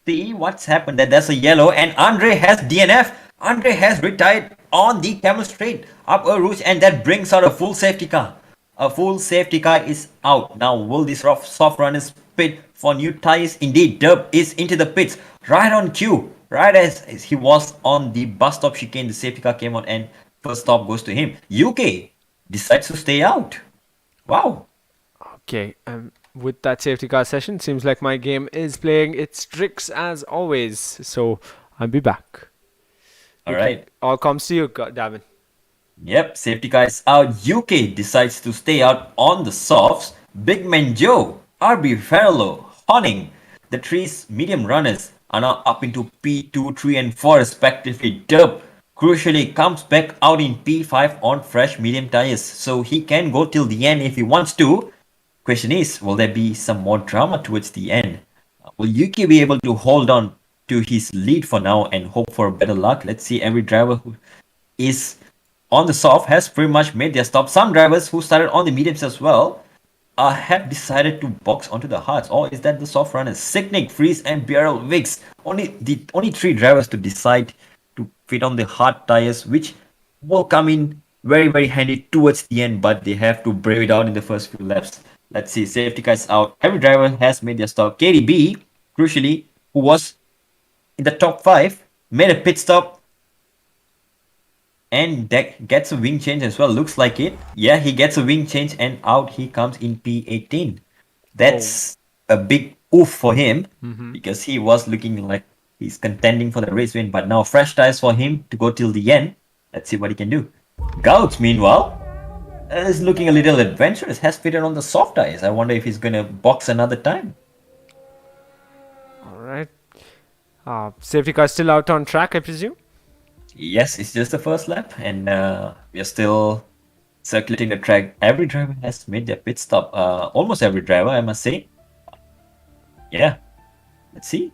see what's happened. There's a yellow, and Andre has DNF. Andre has retired on the camel straight up a rouge, and that brings out a full safety car. A full safety car is out. Now, will these soft runners pit for new tires? Indeed, Dub is into the pits right on cue. Right as he was on the bus stop chicane, the safety car came out and first stop goes to him. UK decides to stay out. Wow. Okay, with that safety car session, seems like my game is playing its tricks as always. So I'll be back. All right. All comes to you, Davin. Yep, safety car is out. UK decides to stay out on the softs. Big Man Joe, RB Farlow, Honning, the 3 medium runners are now up into P2, 3 and 4 respectively. Dub crucially comes back out in P5 on fresh medium tires, so he can go till the end if he wants to. Question is, will there be some more drama towards the end? Will Yuki be able to hold on to his lead for now and hope for better luck? Let's see. Every driver who is on the soft has pretty much made their stop. Some drivers who started on the mediums as well have decided to box onto the hards. Or is that the soft runners? Signic, Freeze, and BRL Wix. Only three drivers to decide to fit on the hard tires, which will come in very, very handy towards the end, but they have to brave it out in the first few laps. Let's see, safety car is out. Every driver has made their stop. KDB, crucially, who was in the top 5, made a pit stop and gets a wing change as well. Looks like it. Yeah, he gets a wing change and out he comes in P18. That's a big oof for him because he was looking like he's contending for the race win, but now fresh tires for him to go till the end. Let's see what he can do. Gouts, meanwhile, is looking a little adventurous, has fitted on the soft tires. I wonder if he's going to box another time. Alright. Safety car still out on track, I presume? Yes, it's just the first lap, and we are still circulating the track. Every driver has made their pit stop. Almost every driver, I must say. Yeah. Let's see.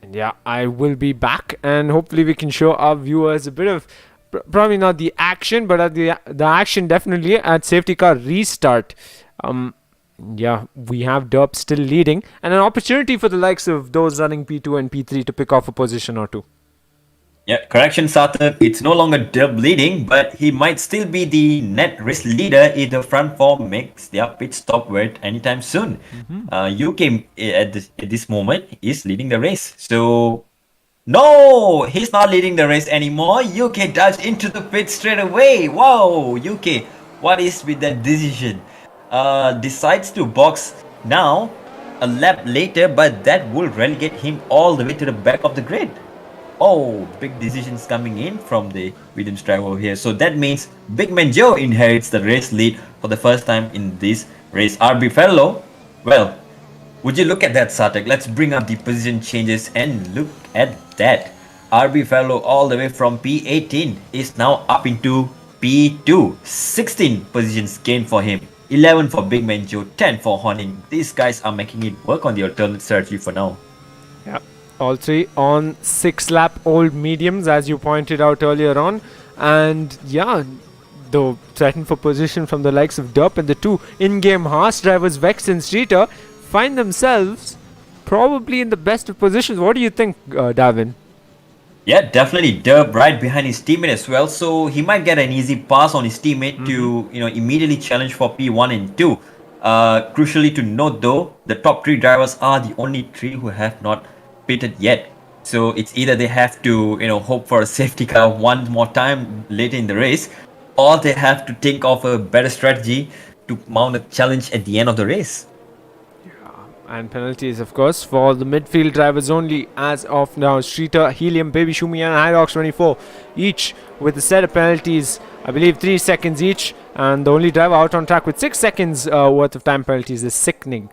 And yeah, I will be back, and hopefully we can show our viewers a bit of probably not the action, but at the action definitely at safety car restart. Yeah, we have Derp still leading, and an opportunity for the likes of those running P2 and P3 to pick off a position or two. Yeah, correction, Sarthak. It's no longer Derp leading, but he might still be the net race leader if the front four makes their pit stop anytime soon. UK at this moment is leading the race. So, no, he's not leading the race anymore. UK dives into the pit straight away. Wow, UK, what is with that decision? Decides to box now a lap later, but that will relegate him all the way to the back of the grid. Oh, big decisions coming in from the Williams driver over here. So that means Big Man Joe inherits the race lead for the first time in this race. RB Fellow, well, would you look at that, Sarthak? Let's bring up the position changes and look at that. RB Fellow all the way from P18 is now up into P2. 16 positions gained for him. 11 for Big Man Joe, 10 for Honing. These guys are making it work on the alternate strategy for now. Yeah, all three on 6-lap-old mediums, as you pointed out earlier on. And yeah, the threaten for position from the likes of Derp and the two in-game Haas drivers, Vex and Streeter, find themselves probably in the best of positions. What do you think, Davin? Yeah, definitely Derp right behind his teammate as well, so he might get an easy pass on his teammate to immediately challenge for P1 and 2. Crucially to note though, the top 3 drivers are the only 3 who have not pitted yet. So it's either they have to hope for a safety car one more time later in the race, or they have to think of a better strategy to mount a challenge at the end of the race. And penalties, of course, for the midfield drivers only as of now. Streeter, Helium, Baby Shumi and Hyrox 24 each with a set of penalties, I believe 3 seconds each, and the only driver out on track with 6 seconds worth of time penalties is Sickening.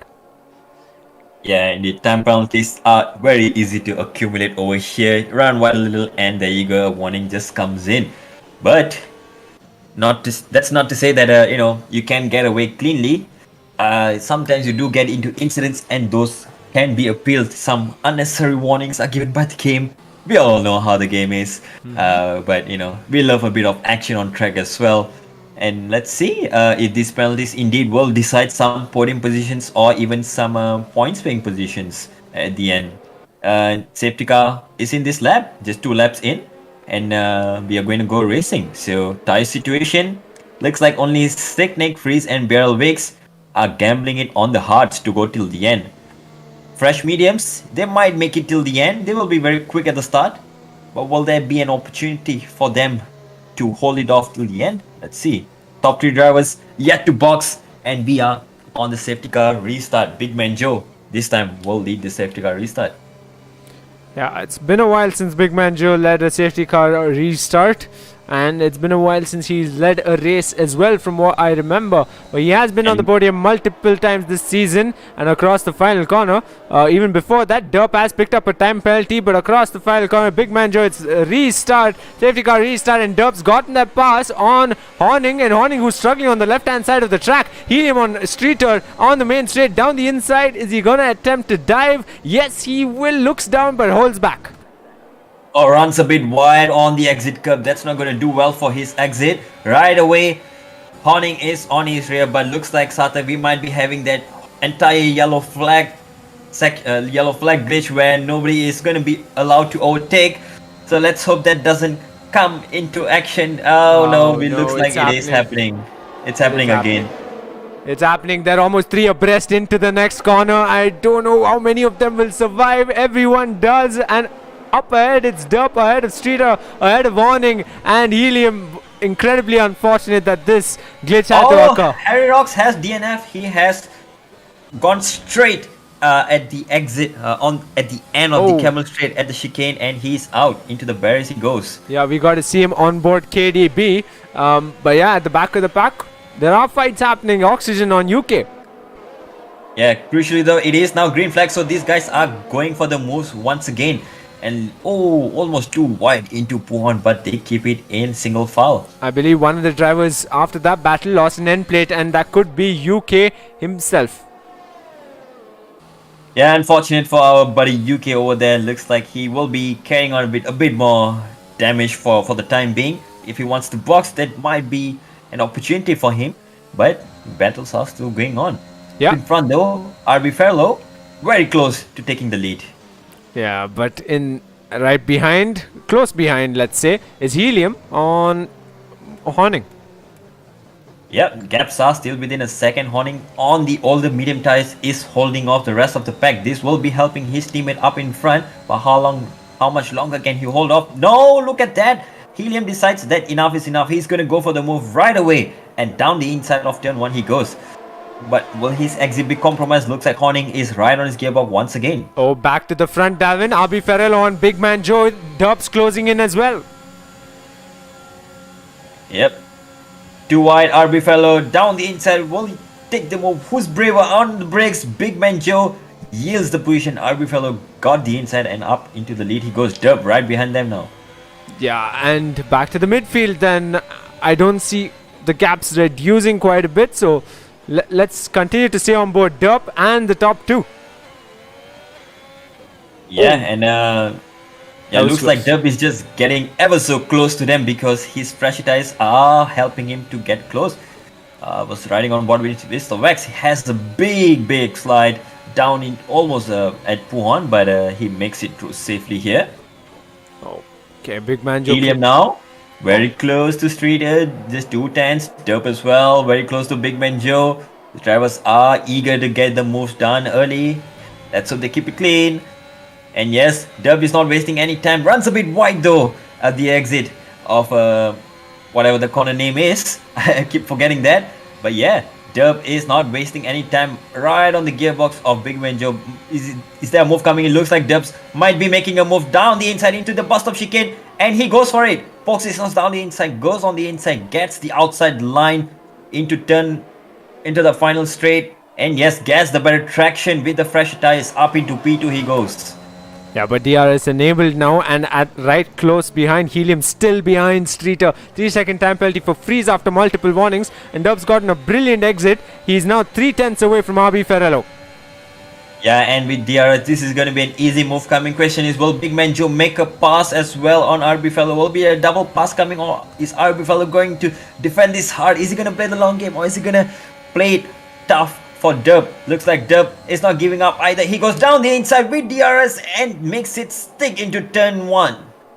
Yeah, indeed, time penalties are very easy to accumulate over here. Run wide a little and there you go, a warning just comes in. But that's not to say that you can get away cleanly. Sometimes you do get into incidents and those can be appealed. Some unnecessary warnings are given by the game. We all know how the game is, but we love a bit of action on track as well. And let's see if these penalties indeed will decide some podium positions or even some points paying positions at the end. Safety car is in this lap, just 2 laps in, and we are going to go racing. So tire situation looks like only Sticknick, Freeze and Barrel Wicks are gambling it on the hards to go till the end. Fresh mediums, they might make it till the end. They will be very quick at the start, but will there be an opportunity for them to hold it off till the end? Let's see. Top 3 drivers yet to box, and we are on the safety car restart. Big Man Joe this time will lead the safety car restart. Yeah, it's been a while since Big Man Joe led a safety car restart, and it's been a while since he's led a race as well, from what I remember. But he has been on the podium multiple times this season and across the final corner. Even before that, Derp has picked up a time penalty, but across the final corner, Big Man Joe, it's a restart, safety car restart, and Derp's gotten that pass on Horning, and Horning, who's struggling on the left-hand side of the track. Helium on Streeter on the main straight down the inside. Is he gonna attempt to dive? Yes, he will. Looks down but holds back. Or runs a bit wide on the exit curb. That's not going to do well for his exit. Right away, Horning is on his rear, but looks like Sata, we might be having that entire yellow flag glitch where nobody is going to be allowed to overtake. So let's hope that doesn't come into action. Oh no, it looks like it is happening. It's happening again. It's happening. They're almost 3 abreast into the next corner. I don't know how many of them will survive. Everyone does, and up ahead, it's Derp ahead of Streeter, ahead of Warning, and Helium. Incredibly unfortunate that this glitch had to occur. Harry Rocks has DNF. He has gone straight at the exit, at the end of the Camel Straight at the chicane, and he's out into the barriers he goes. Yeah, we got to see him on board KDB. But yeah, at the back of the pack, there are fights happening. Oxygen on UK. Yeah, crucially though, it is now green flag, so these guys are going for the moves once again. And almost too wide into Bwoah, but they keep it in single file. I believe one of the drivers after that battle lost an end plate, and that could be UK himself. Yeah, unfortunate for our buddy UK over there. Looks like he will be carrying on a bit more damage for the time being. If he wants to box, that might be an opportunity for him. But battles are still going on. Yeah. In front though, RB Fairlow very close to taking the lead. Yeah, but in right behind, close behind, let's say, is Helium on Horning. Yep, gaps are still within a second. Horning on the older medium tires is holding off the rest of the pack. This will be helping his teammate up in front. But how much longer can he hold off? No, look at that. Helium decides that enough is enough. He's going to go for the move right away. And down the inside of turn 1 he goes. But will his exit be compromised? Looks like Horning is right on his gearbox once again. Oh, back to the front, Dalvin. RB Farrell on Big Man Joe. Derp's closing in as well. Yep. Too wide, RB Fellow down the inside. Will he take the move? Who's braver on the brakes? Big Man Joe yields the position. RB Fellow got the inside and up into the lead. He goes. Derp right behind them now. Yeah, and back to the midfield then. I don't see the gaps reducing quite a bit, so let's continue to stay on board Derp and the top 2. Yeah, and looks like Derp is just getting ever so close to them because his pressure tires are helping him to get close. Was riding on board with the Wax. He has a big slide down in almost at Bwoah, but he makes it through safely here. Okay, Big Man Joe. Helium now. Very close to Streeter, just 2 tenths. Derp as well, very close to Big Man Joe. The drivers are eager to get the moves done early. Let's hope they keep it clean. And yes, Derp is not wasting any time. Runs a bit wide though at the exit of whatever the corner name is. I keep forgetting that. But yeah, Derp is not wasting any time right on the gearbox of Big Man Joe. Is there a move coming? It looks like Derp might be making a move down the inside into the bus stop chicane. And he goes for it. Pokes his nose down the inside, goes on the inside, gets the outside line into the final straight. And yes, gets the better traction with the fresh tires. Up into P2 he goes. Yeah, but DRS enabled now, and at right close behind Helium, still behind Streeter. 3-second time penalty for freeze after multiple warnings, and Derp's gotten a brilliant exit. He's now 3 tenths away from RB Ferrello. Yeah, and with DRS, this is going to be an easy move coming. Question is, will Big Man Joe make a pass as well on RB Fellow? Will be a double pass coming, or is RB Fellow going to defend this hard? Is he going to play the long game, or is he going to play it tough for Derp? Looks like Derp is not giving up either. He goes down the inside with DRS and makes it stick into turn 1.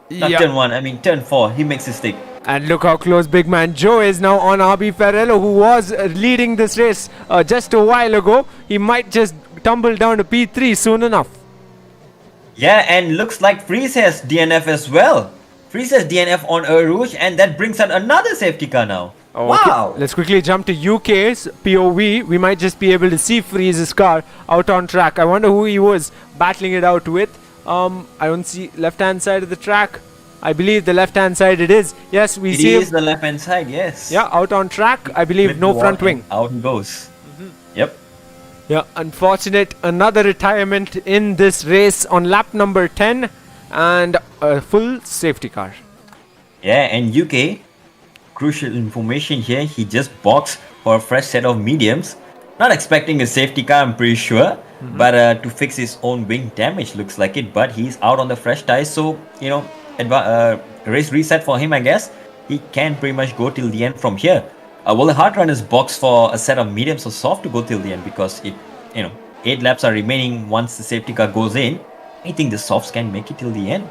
Not turn 1, I mean turn 4. He makes it stick. And look how close Big Man Joe is now on RB Ferrello, who was leading this race just a while ago. He might just tumble down to P3 soon enough. Yeah, and looks like Freeze has DNF as well. Freeze has DNF on Eau Rouge, and that brings out another safety car now. Wow! Okay. Let's quickly jump to UK's POV. We might just be able to see Freeze's car out on track. I wonder who he was battling it out with. I don't see left-hand side of the track. I believe the left-hand side it is. Yes, we It see is him. the left-hand side, yes. Yeah, out on track. I believe Flip no the front wall and wing. out he goes. Yep. Yeah, unfortunate. Another retirement in this race on lap number 10 and a full safety car. Yeah, and UK, crucial information here, he just boxed for a fresh set of mediums. Not expecting a safety car, I'm pretty sure. But to fix his own wing damage, looks like it. But he's out on the fresh tires, so, race reset for him, I guess. He can pretty much go till the end from here. Will the hard runners box for a set of mediums or soft to go till the end, because 8 laps are remaining once the safety car goes in. I think the softs can make it till the end.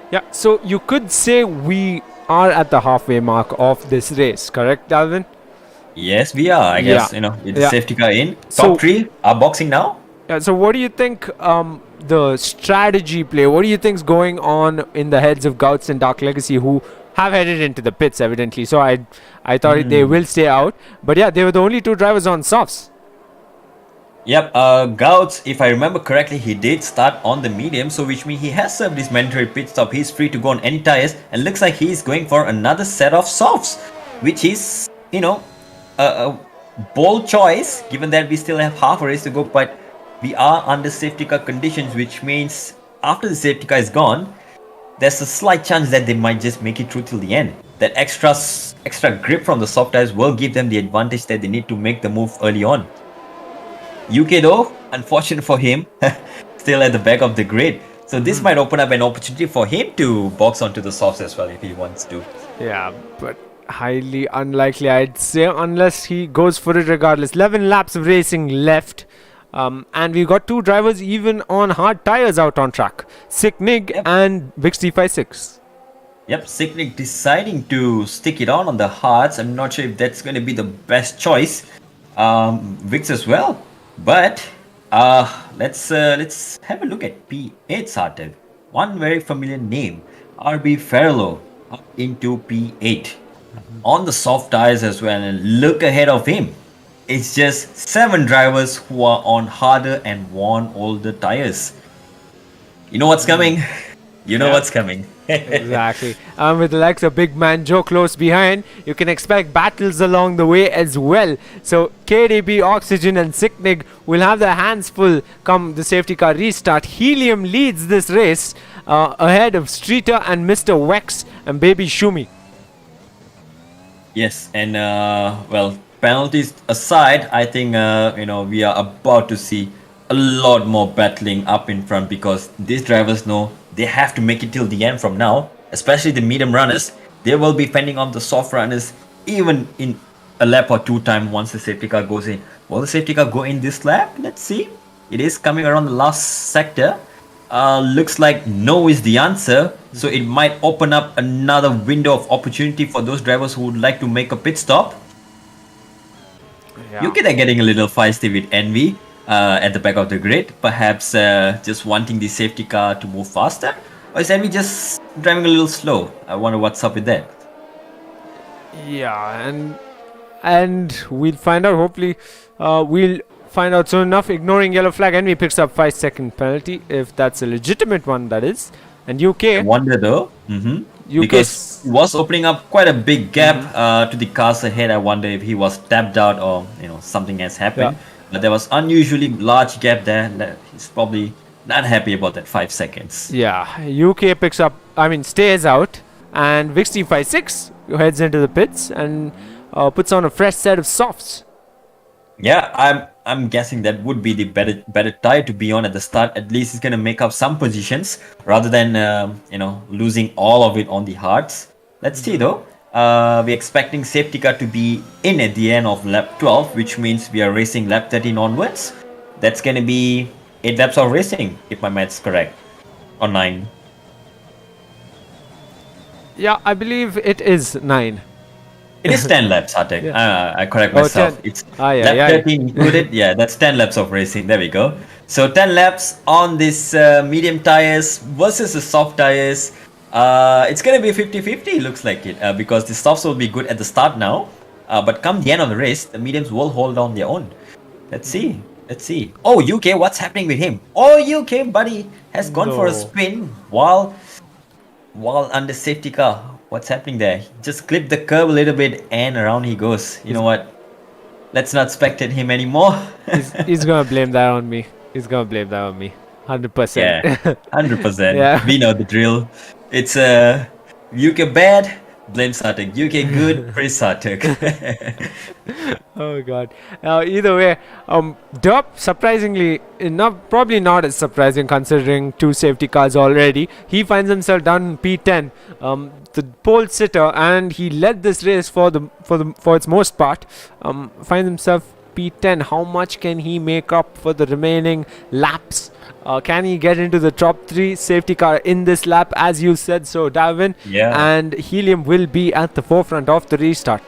Yeah, so you could say we are at the halfway mark of this race, correct, Dalvin? Yes, we are. I guess, with the Yeah. safety car in. So- Top 3 are boxing now. Yeah, so what do you think the strategy play, what do you think's going on in the heads of Gouts and Dark Legacy, who have headed into the pits evidently? So I thought they will stay out. But yeah, they were the only 2 drivers on softs. Yep, Gouts, if I remember correctly, he did start on the medium, so which means he has served his mandatory pit stop. He's free to go on any tires, and looks like he's going for another set of softs, which is, a bold choice, given that we still have half a race to go, but we are under safety car conditions, which means after the safety car is gone, there's a slight chance that they might just make it through till the end. That extra grip from the soft tires will give them the advantage that they need to make the move early on. UK though, unfortunate for him, still at the back of the grid. So this might open up an opportunity for him to box onto the softs as well if he wants to. Yeah, but highly unlikely, I'd say, unless he goes for it regardless. 11 laps of racing left. And we've got 2 drivers even on hard tires out on track. Sicknig and Vix356. Yep, Sicknick deciding to stick it on the hards. I'm not sure if that's going to be the best choice. Vix as well. But let's have a look at P8 Sartev. One very familiar name, RB Ferrello, up into P8 on the soft tires as well. And look ahead of him, it's just 7 drivers who are on harder and worn older tires. You know what's coming. You know what's coming. Exactly. With the likes of Big Man Joe close behind, you can expect battles along the way as well. So KDB, Oxygen and Sicknig will have their hands full come the safety car restart. Helium leads this race ahead of Streeter and Mr. Wex and Baby Shumi. Yes, and penalties aside, I think we are about to see a lot more battling up in front, because these drivers know they have to make it till the end from now, especially the medium runners. They will be fending off the soft runners even in a lap or 2 time once the safety car goes in. Will the safety car go in this lap? Let's see. It is coming around the last sector. Looks like no is the answer, so it might open up another window of opportunity for those drivers who would like to make a pit stop. Yeah. You are getting a little feisty with Envy at the back of the grid, perhaps just wanting the safety car to move faster, or is Envy just driving a little slow? I wonder what's up with that. Yeah, and we'll find out. Hopefully, we'll find out soon enough. Ignoring yellow flag, Envy picks up 5-second penalty, if that's a legitimate one, that is. And I UK, wonder though, because it was opening up quite a big gap to the cars ahead. I wonder if he was tapped out or something has happened. Yeah. But there was unusually large gap there. He's probably not happy about that 5 seconds. yeah, UK picks up. Stays out, and Vix356 heads into the pits and puts on a fresh set of softs. Yeah, I'm guessing that would be the better tire to be on at the start. At least it's gonna make up some positions rather than losing all of it on the hards. Let's see though. We're expecting safety car to be in at the end of lap 12, which means we are racing lap 13 onwards. That's gonna be 8 laps of racing, if my math's correct, or 9. Yeah, I believe it is 9. It is 10 laps, Hartek. Yeah. I correct Oh, myself. 10. It's Yeah, lap yeah. 13 included. Yeah, that's 10 laps of racing. There we go. So 10 laps on this medium tires versus the soft tires. It's going to be 50-50, looks like it, because the softs will be good at the start now. But come the end of the race, the mediums will hold on their own. Let's see. Let's see. Oh, UK, what's happening with him? Oh, UK, buddy, has gone for a No. spin while while under safety car. What's happening there? He just clipped the curb a little bit and around he goes. You know what? Let's not spectate him anymore. He's gonna blame that on me. He's gonna blame that on me. 100%. Yeah, 100%. Yeah. We know the drill. It's UK bad, blame Sartek. UK good, praise Sartek. Oh god. Either way, Derp surprisingly, probably not as surprising considering two safety cars already. He finds himself down in P10, the pole sitter, and he led this race for its most part. Finds himself P10. How much can he make up for the remaining laps? Can he get into the top 3 safety car in this lap, as you said so, Darwin? Yeah. And Helium will be at the forefront of the restart.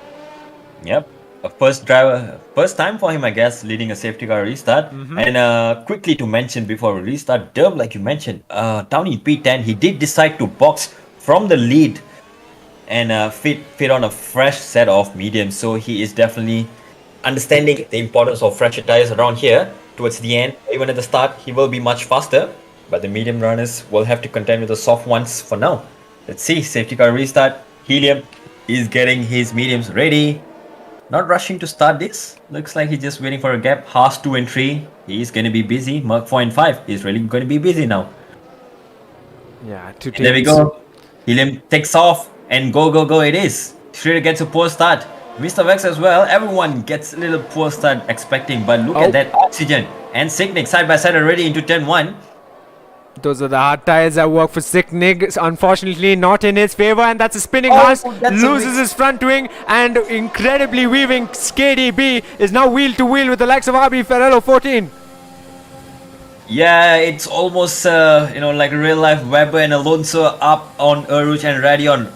Yep. A first time for him, I guess, leading a safety car restart. And quickly to mention before we restart, Derb, like you mentioned, down in P10, he did decide to box from the lead and fit on a fresh set of mediums. So he is definitely understanding the importance of fresher tires around here. Towards the end, even at the start, he will be much faster, but the medium runners will have to contend with the soft ones for now. Let's see, safety car restart. Helium is getting his mediums ready. Not rushing to start this. Looks like he's just waiting for a gap. Haas 2 and 3. He's going to be busy. Merc 4 and 5. He's really going to be busy now. Yeah, And there we go. Helium takes off and go it is. Schroeder gets a poor start. Mr. Vex as well. Everyone gets a little poor start expecting, but look at that Oxygen and Signic side by side already into turn 1. Those are the hard tires that work for Signic. Unfortunately, not in his favor, and that's a spinning Haas. Loses his front wing, and incredibly weaving KDB is now wheel to wheel with the likes of RB Ferrero 14. Yeah, it's almost like real life Weber and Alonso up on Uruch and Radion.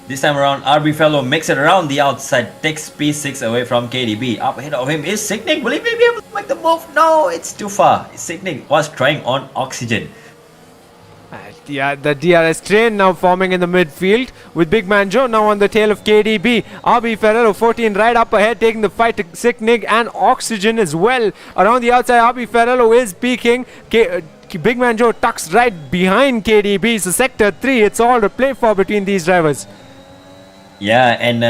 This time around, RB Fellow makes it around the outside, takes P6 away from KDB. Up ahead of him is Signic. Will he be able to make the move? No, it's too far. Signic was trying on Oxygen. Yeah, the DRS train now forming in the midfield with Big Man Joe now on the tail of KDB. RB Ferrero 14 right up ahead, taking the fight to Signic and Oxygen as well. Around the outside, RB Ferrero is peaking. Big Man Joe tucks right behind KDB. So Sector 3, it's all to play for between these drivers. Yeah, and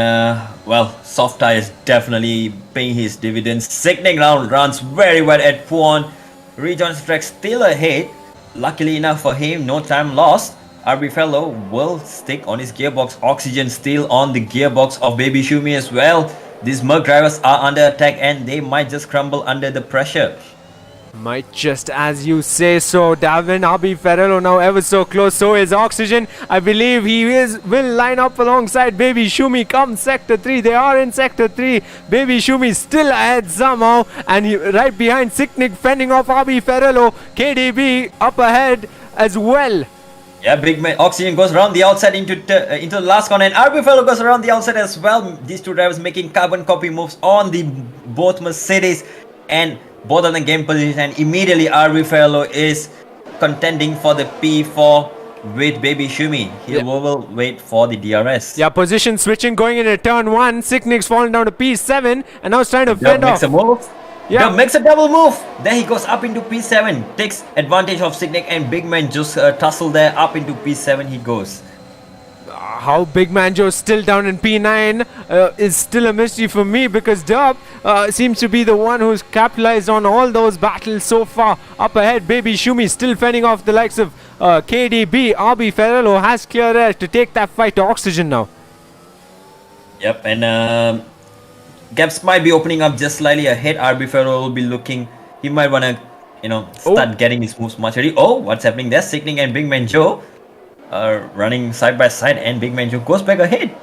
soft tire is definitely paying his dividends. Signic round runs very well at Puan. Rejoins track still ahead. Luckily enough for him, no time lost. RB Fellow will stick on his gearbox. Oxygen still on the gearbox of Baby Shumi as well. These Merc drivers are under attack and they might just crumble under the pressure. Might just as you say so, Davin. RB Ferrero now ever so close, so is Oxygen. I believe he will line up alongside Baby Shumi come Sector 3. They are in Sector 3. Baby Shumi still ahead somehow, and right behind Signic fending off RB Ferrero. KDB up ahead as well. Yeah, Big Man Oxygen goes around the outside into the last corner, and RB Fellow goes around the outside as well. These two drivers making carbon copy moves on the both Mercedes, and both of them game position, and immediately RB Fellow is contending for the P4 with Baby Shumi. He will wait for the DRS. Yeah, position switching going into turn 1. Signic's fallen down to P7 and now it's trying to fend off. Makes a move. Yeah, makes a double move. Then he goes up into P7, takes advantage of Signic, and Big Man just tussle there up into P7 he goes. How Big Man Joe's still down in P9 is still a mystery for me, because Derp seems to be the one who's capitalized on all those battles so far. Up ahead, Baby Shumi still fending off the likes of KDB. RB Ferrero has clear air to take that fight to Oxygen now. Yep, and gaps might be opening up just slightly ahead. RB Ferrero will be looking. He might want to, start getting his moves much ready. Oh, what's happening there? Signic and Big Man Joe running side by side, and Big Man Joe goes back ahead.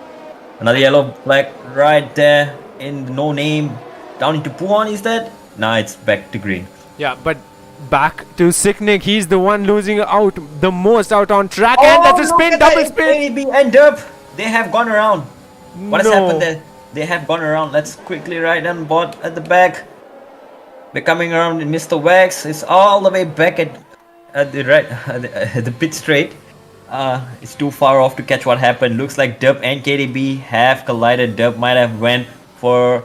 Another yellow flag right there in no name. Down into Puan, is that? Nah, it's back to green. Yeah, but back to Signic. He's the one losing out the most out on track, and that's a spin, double spin. KDB and Derp, they have gone around. What has happened there? They have gone around. Let's quickly ride on board at the back. They're coming around. Mr. Wax is all the way back at the pit straight. It's too far off to catch what happened. Looks like Derp and KDB have collided. Derp might have went for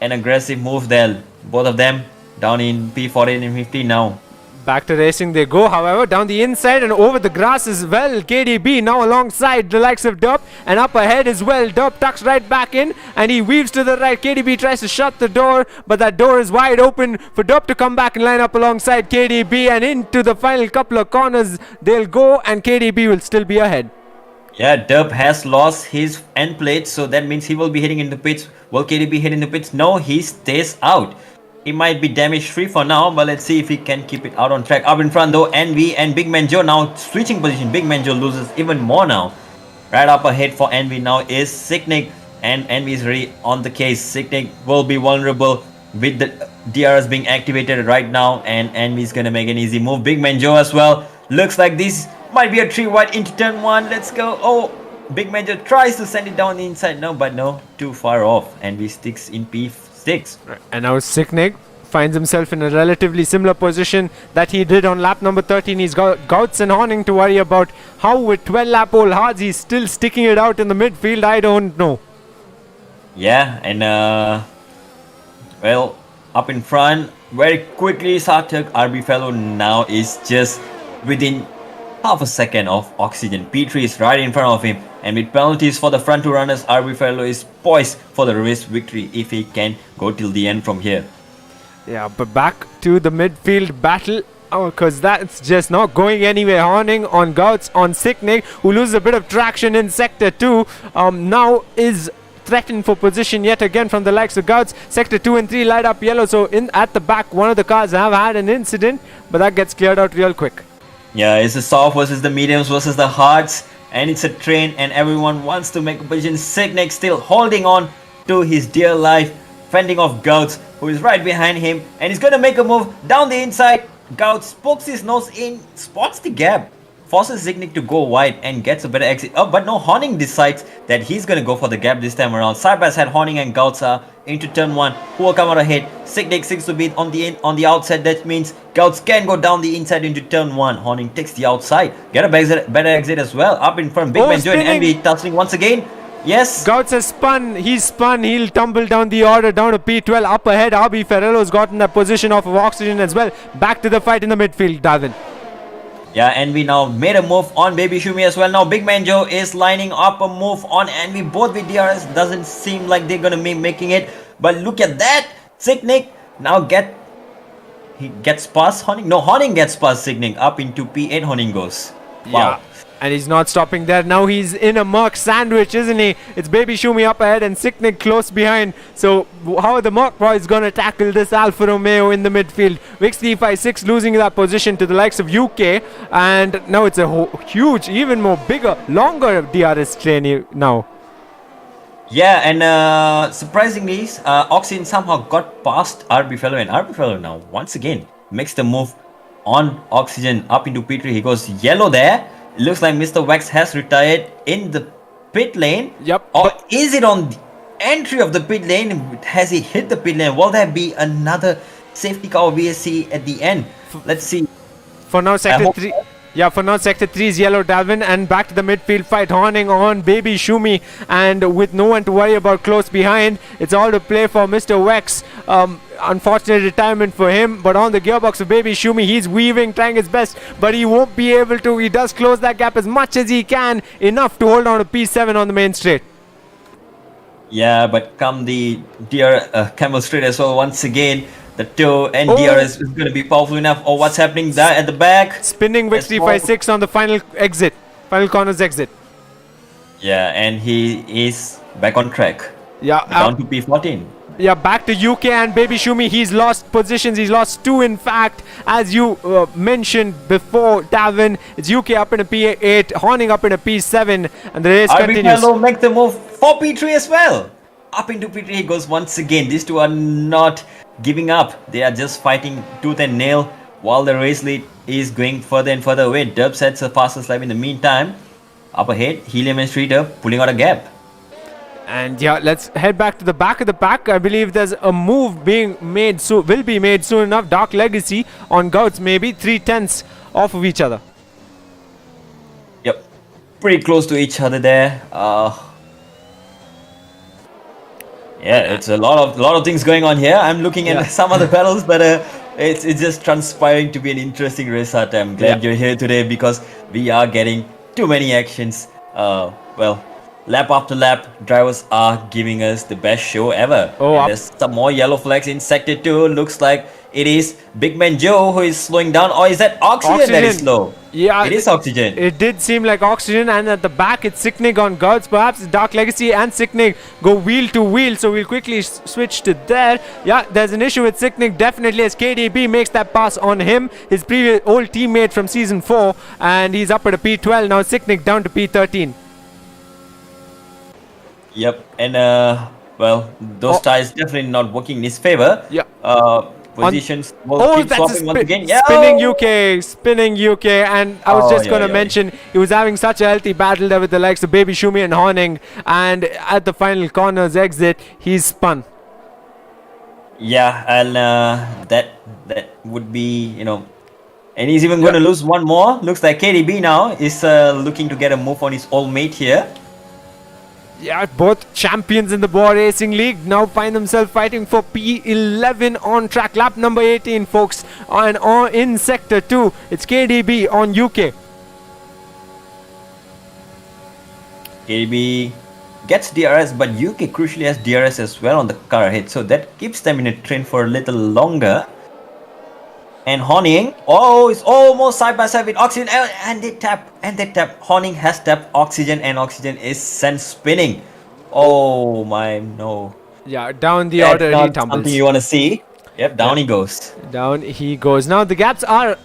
an aggressive move there. Both of them down in P14 and 15 now. Back to racing they go, however, down the inside and over the grass as well. KDB now alongside the likes of Derp, and up ahead as well. Derp tucks right back in and he weaves to the right. KDB tries to shut the door, but that door is wide open for Derp to come back and line up alongside KDB, and into the final couple of corners they'll go, and KDB will still be ahead. Yeah, Derp has lost his end plate, so that means he will be hitting in the pits. Will KDB hit in the pits? No, he stays out. He might be damage free for now, but let's see if he can keep it out on track. Up in front though, Envy and Big Man Joe now switching position. Big Man Joe loses even more now. Right up ahead for Envy now is Sicknick, and Envy is ready on the case. Sicknick will be vulnerable with the DRS being activated right now, and Envy is gonna make an easy move. Big Man Joe as well. Looks like this might be a 3 wide into turn 1. Let's go. Oh, Big Man Joe tries to send it down the inside. No, but no, too far off. Envy sticks in P6. And now Sicknick finds himself in a relatively similar position that he did on lap number 13. He's got Gouts and Horning to worry about. How with 12 lap old hards he's still sticking it out in the midfield, I don't know. Yeah, and well, up in front very quickly, Sarthak RB Fellow now is just within half a second of Oxygen. P3 is right in front of him, and with penalties for the front two runners, RB Fellow is poised for the race victory if he can go till the end from here. Yeah, but back to the midfield battle, because that's just not going anywhere. Horning on Gouts on Sicknick, who loses a bit of traction in Sector 2, now is threatened for position yet again from the likes of Gouts. Sector 2 and 3 light up yellow, so in at the back one of the cars have had an incident, but that gets cleared out real quick. Yeah, it's the soft versus the mediums versus the hards, and it's a train and everyone wants to make a position. Sicknick still holding on to his dear life, fending off Gouts, who is right behind him, and he's gonna make a move down the inside. Gouts pokes his nose in, spots the gap, forces Sicknick to go wide and gets a better exit. Oh, but no, Horning decides that he's gonna go for the gap this time around. Side by side, Horning and Gouts are into turn 1. Who will come out ahead? Sicknick seems to be on the outside. That means Gouts can go down the inside into turn 1. Horning takes the outside. Get a better exit as well. Up in front, Big Man Joe and Envy tussling once again. Yes. Gouts has spun. He's spun. He'll tumble down the order down to P12. Up ahead, RB Ferrero's gotten that position off of Oxygen as well. Back to the fight in the midfield, Darwin. Yeah, Envy now made a move on Baby Shumi as well. Now Big Man Joe is lining up a move on Envy. Both with DRS. Doesn't seem like they're gonna be making it. But look at that. Sicknick now gets past Horning. No, Horning gets past Sicknick. Up into P8 Horning goes. Wow. Yeah. And he's not stopping there. Now he's in a Merc sandwich, isn't he? It's Baby Shumi up ahead and Sicknick close behind. So how are the Merc boys going to tackle this Alfa Romeo in the midfield? Wix 356 losing that position to the likes of UK. And now it's a huge, even more bigger, longer DRS train now. Yeah, and surprisingly, Oxygen somehow got past RB Fellow, and RB Fellow now once again makes the move on Oxygen up into P3. He goes yellow there. It looks like Mr. Wax has retired in the pit lane. Yep. Or is it on the entry of the pit lane? Has he hit the pit lane? Will there be another safety car or VSC at the end? Let's see. For now, Sector 3. Yeah, for now, Sector 3 is yellow, Dalvin, and back to the midfield fight. Horning on Baby Shumi, and with no one to worry about close behind, it's all to play for Mr. Wex. Unfortunate retirement for him, but on the gearbox of Baby Shumi, he's weaving, trying his best, but he won't be able to. He does close that gap as much as he can, enough to hold on to P7 on the main straight. Yeah, but come the Camel Straight as well once again. The toe and DRS is going to be powerful enough. Oh, what's happening there at the back? Spinning Wix 356 on the final exit. Final corner's exit. Yeah, and he is back on track. Yeah. Down to P14. Yeah, back to UK and Baby Shumi. He's lost positions. He's lost 2, in fact. As you mentioned before, Davin, it's UK up in a P8, Horning up in a P7, and the race continues. RB make the move for P3 as well. Up into P3 he goes once again. These two are not giving up. They are just fighting tooth and nail while the race lead is going further and further away. Dub sets a fastest lap in the meantime. Up ahead, Helium and Streeter pulling out a gap. And yeah, let's head back to the back of the pack. I believe there's a move being made, so will be made soon enough. Dark Legacy on Gouts, maybe 3/10 off of each other. Yep, pretty close to each other there. Yeah, it's a lot of things going on here. I'm looking at some of the battles, but it's just transpiring to be an interesting race art. I'm glad you're here today because we are getting too many actions. Well, lap after lap, drivers are giving us the best show ever. Oh, And there's some more yellow flags in sector 2. Looks like it is Big Man Joe who is slowing down, or is that Oxygen that is slow? Yeah, it is Oxygen. It did seem like Oxygen, and at the back it's Sicknig on guards. Perhaps Dark Legacy and Sicknig go wheel to wheel, so we'll quickly switch to there. Yeah, there's an issue with Sicknig definitely as KDB makes that pass on him, his previous old teammate from season 4, and he's up at a P12 now. Sicknig down to P13. Yep, and well, those tires definitely not working in his favor. Yeah. Positions will keep that's swapping once again. Spinning UK, and I was just going to mention he was having such a healthy battle there with the likes of Baby Shumi and Horning, and at the final corner's exit, he's spun. Yeah, and that would be, you know, and he's even going to lose one more. Looks like KDB now is looking to get a move on his old mate here. Yeah, both champions in the Bwoah Racing League now find themselves fighting for P11 on track. Lap number 18, folks. And in Sector 2, it's KDB on UK. KDB gets DRS, but UK crucially has DRS as well on the car ahead. So that keeps them in a train for a little longer. And Horning, it's almost side by side with Oxygen, and they tap. Horning has tapped Oxygen, and Oxygen is sent spinning. Oh my, no. Yeah, down the order he tumbles. Something you want to see. Yep, down he goes. Down he goes. Now the gaps are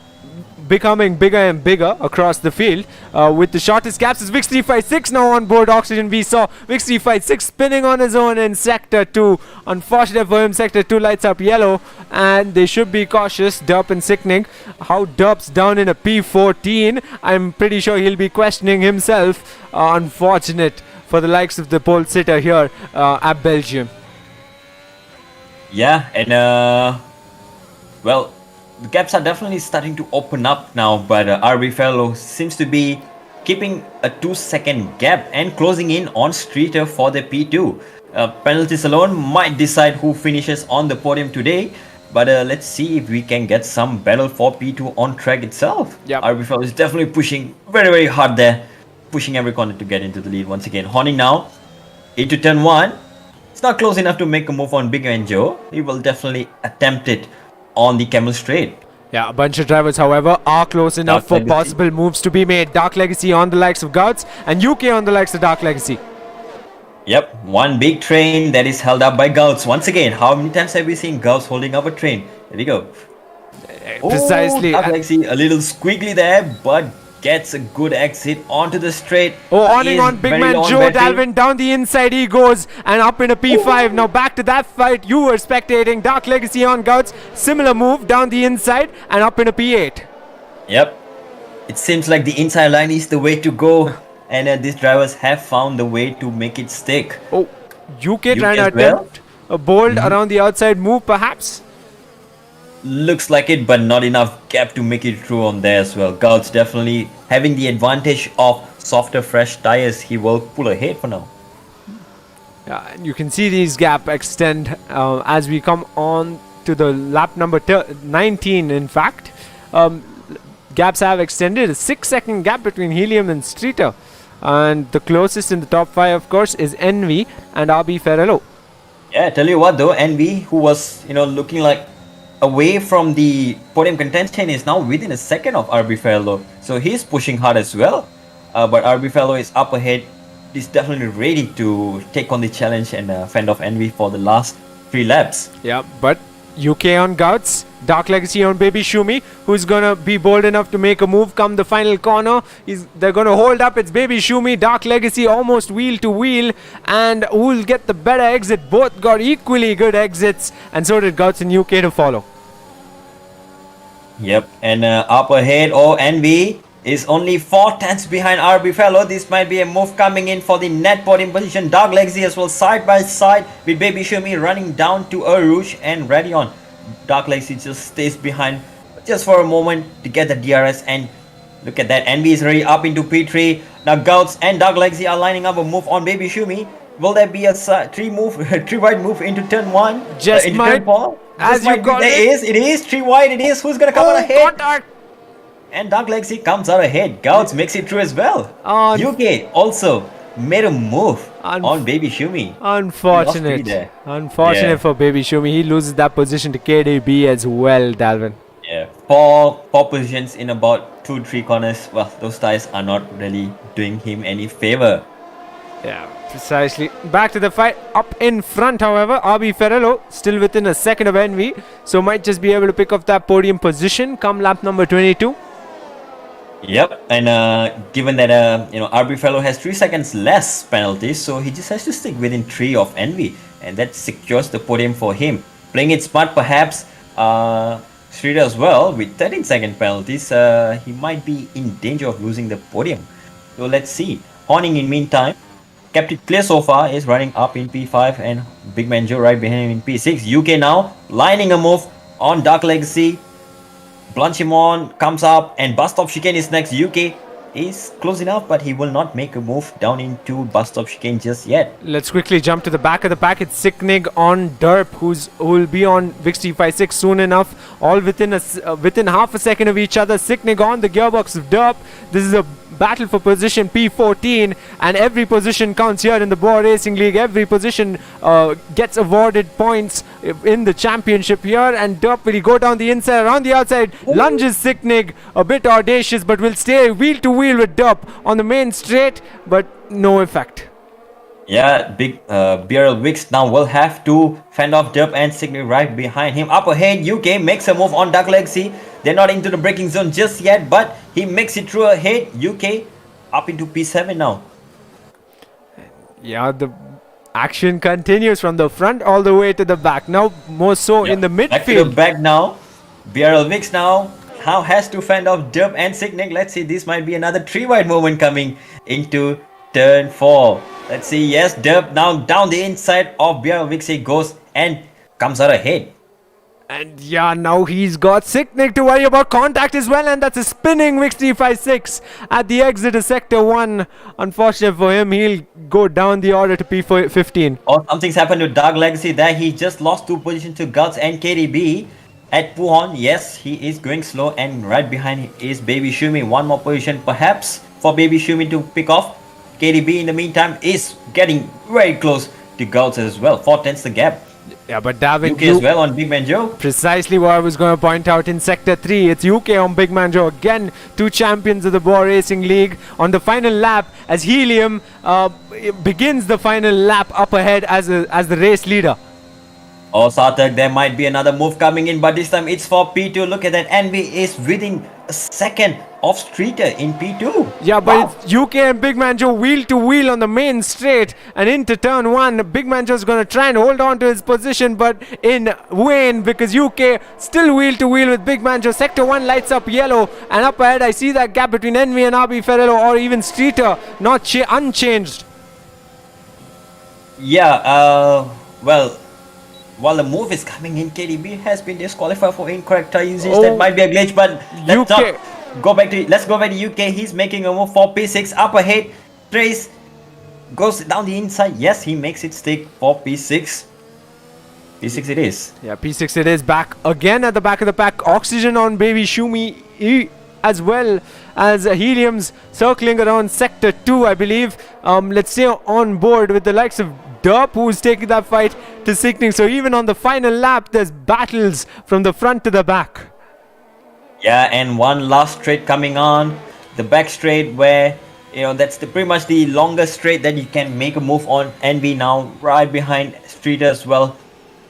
becoming bigger and bigger across the field. With the shortest gaps is Vix356 now on board Oxygen. We saw Vix356 spinning on his own in Sector 2. Unfortunate for him, Sector 2 lights up yellow, and they should be cautious. Derp and Sickning. How Derp's down in a P14. I'm pretty sure he'll be questioning himself. Unfortunate for the likes of the pole sitter here at Belgium. Yeah, and well, the gaps are definitely starting to open up now, but RB Fellow seems to be keeping a 2-second gap and closing in on Streeter for the P2. Penalties alone might decide who finishes on the podium today, but let's see if we can get some battle for P2 on track itself. Yep. RB Fellow is definitely pushing very, very hard there, pushing every corner to get into the lead once again. Horning now into turn 1. It's not close enough to make a move on Big Man Joe. He will definitely attempt it on the Camel Straight. Yeah, a bunch of drivers, however, are close enough for possible moves to be made. Dark Legacy on the likes of Guards and UK on the likes of Dark Legacy. Yep, one big train that is held up by Gauts. Once again, how many times have we seen Gauts holding up a train? There we go. Precisely. Dark Legacy a little squiggly there, but gets a good exit onto the straight. Horning on Big Man Joe Dalvin. Down the inside he goes and up in a P5. Now back to that fight you were spectating. Dark Legacy on Gouts. Similar move down the inside and up in a P8. Yep. It seems like the inside line is the way to go. And these drivers have found the way to make it stick. UK trying to attempt a bold around the outside move perhaps. Looks like it, but not enough gap to make it through on there as well. Gauts definitely having the advantage of softer, fresh tires. He will pull ahead for now. Yeah, you can see these gap extend as we come on to the lap number 19. In fact, gaps have extended. A 6-second gap between Helium and Streeter, and the closest in the top 5, of course, is Envy and RB Ferrello. Yeah, tell you what though, Envy, who was looking like away from the podium contention, is now within a second of RB Fellow. So he's pushing hard as well. But RB Fellow is up ahead. He's definitely ready to take on the challenge and fend off Envy for the last 3 laps. Yeah, but UK on Gouts, Dark Legacy on Baby Shumi, who's gonna be bold enough to make a move come the final corner. They're gonna hold up. It's Baby Shumi, Dark Legacy almost wheel to wheel, and who'll get the better exit? Both got equally good exits, and so did Gouts and UK to follow. Yep, and up ahead, Envy is only 4 tenths behind RB Fellow. This might be a move coming in for the net podium position. Dark Legacy as well, side by side with Baby Shumi running down to Rouge and ready on. Dark Legacy just stays behind just for a moment to get the DRS, and look at that. Envy is already up into P3. Now Gouts and Dark Legacy are lining up a move on Baby Shumi. Will there be a 3 wide move into turn 1? Just might. Turn 4? As you called There it. it is, 3 wide, it is. Who's gonna come out ahead? Contact. And Dark Legacy comes out ahead. Gouts makes it through as well. UK also made a move on Baby Shumi. Unfortunate. there. Unfortunate Yeah. for Baby Shumi. He loses that position to KDB as well, Dalvin. Yeah, four positions in about 2-3 corners. Well, those ties are not really doing him any favor. Yeah, precisely. Back to the fight. Up in front, however, RB Ferrello still within a second of Envy, so might just be able to pick up that podium position come lap number 22. Yep, and given that RB Fellow has 3 seconds less penalties, so he just has to stick within 3 of Envy, and that secures the podium for him. Playing it smart, perhaps. Streeter as well with 13-second penalties. He might be in danger of losing the podium. So let's see. Horning in meantime kept it clear so far, is running up in P5 and Big Man Joe right behind him in P6. UK now lining a move on Dark Legacy. Blanchimon comes up and bus stop chicane is next. UK is close enough, but he will not make a move down into bus stop chicane just yet. Let's quickly jump to the back of the pack. It's Sicknig on Derp, who will be on Vix 356 soon enough. All within half a second of each other. Sicknig on the gearbox of Derp. This is a battle for position P14, and every position counts here in the Bwoah Racing League. Every position gets awarded points in the championship here, and Derp, will he go down the inside, around the outside, lunges Sicknig, a bit audacious, but will stay wheel to wheel with Derp on the main straight, but no effect. Yeah, big BRL Wix now will have to fend off Derp and Sicknig right behind him. Up ahead, UK makes a move on Dark Legacy. They're not into the braking zone just yet, but he makes it through ahead. UK up into P7 now. Yeah, the action continues from the front all the way to the back. Now more so in the midfield. Back to the back now. BRL Wix now has to fend off Derp and Sicknig. Let's see, this might be another 3-wide moment coming into turn 4. Let's see, yes, Derp now down the inside of BRL Wix. He goes and comes out ahead. And yeah, now he's got Sicknig to worry about. Contact as well, and that's a spinning Vix 356 at the exit of Sector 1. Unfortunate for him, he'll go down the order to P15. Oh, something's happened to Dark Legacy there. He just lost 2 positions to Guts and KDB. At Puhon, yes, he is going slow, and right behind him is Baby Shumi. 1 more position perhaps for Baby Shumi to pick off. KDB in the meantime is getting very close to Guts as well. 4/10 the gap. Yeah, but Davin, UK as well on Big Man Joe. Precisely what I was going to point out in Sector 3. It's UK on Big Man Joe. Again, 2 champions of the Bwoah Racing League on the final lap as Helium begins the final lap up ahead as the race leader. Oh, Sarthak, there might be another move coming in, but this time it's for P2. Look at that. Envy is within a second of Streeter in P2. Yeah, but it's UK and Big Man Joe wheel to wheel on the main straight and into turn 1. Big Man Joe's going to try and hold on to his position, but in vain because UK still wheel to wheel with Big Man Joe. Sector 1 lights up yellow, and up ahead I see that gap between Envy and RB Ferrello, or even Streeter, not unchanged. Yeah, well, while the move is coming in, KDB has been disqualified for incorrect tire usage. That might be a glitch, but let's go back to UK. He's making a move for P6 up ahead. Trace goes down the inside. Yes, he makes it stick for P6. P6 it is. Yeah, P6 it is. Back again at the back of the pack. Oxygen on Baby Shumi as well as Helium's circling around Sector 2, I believe. Let's say on board with the likes of Derp, who's taking that fight to Sicknig. So even on the final lap, there's battles from the front to the back. Yeah, and one last straight coming on. The back straight where, that's pretty much the longest straight that you can make a move on. Envy now right behind Streeter as well.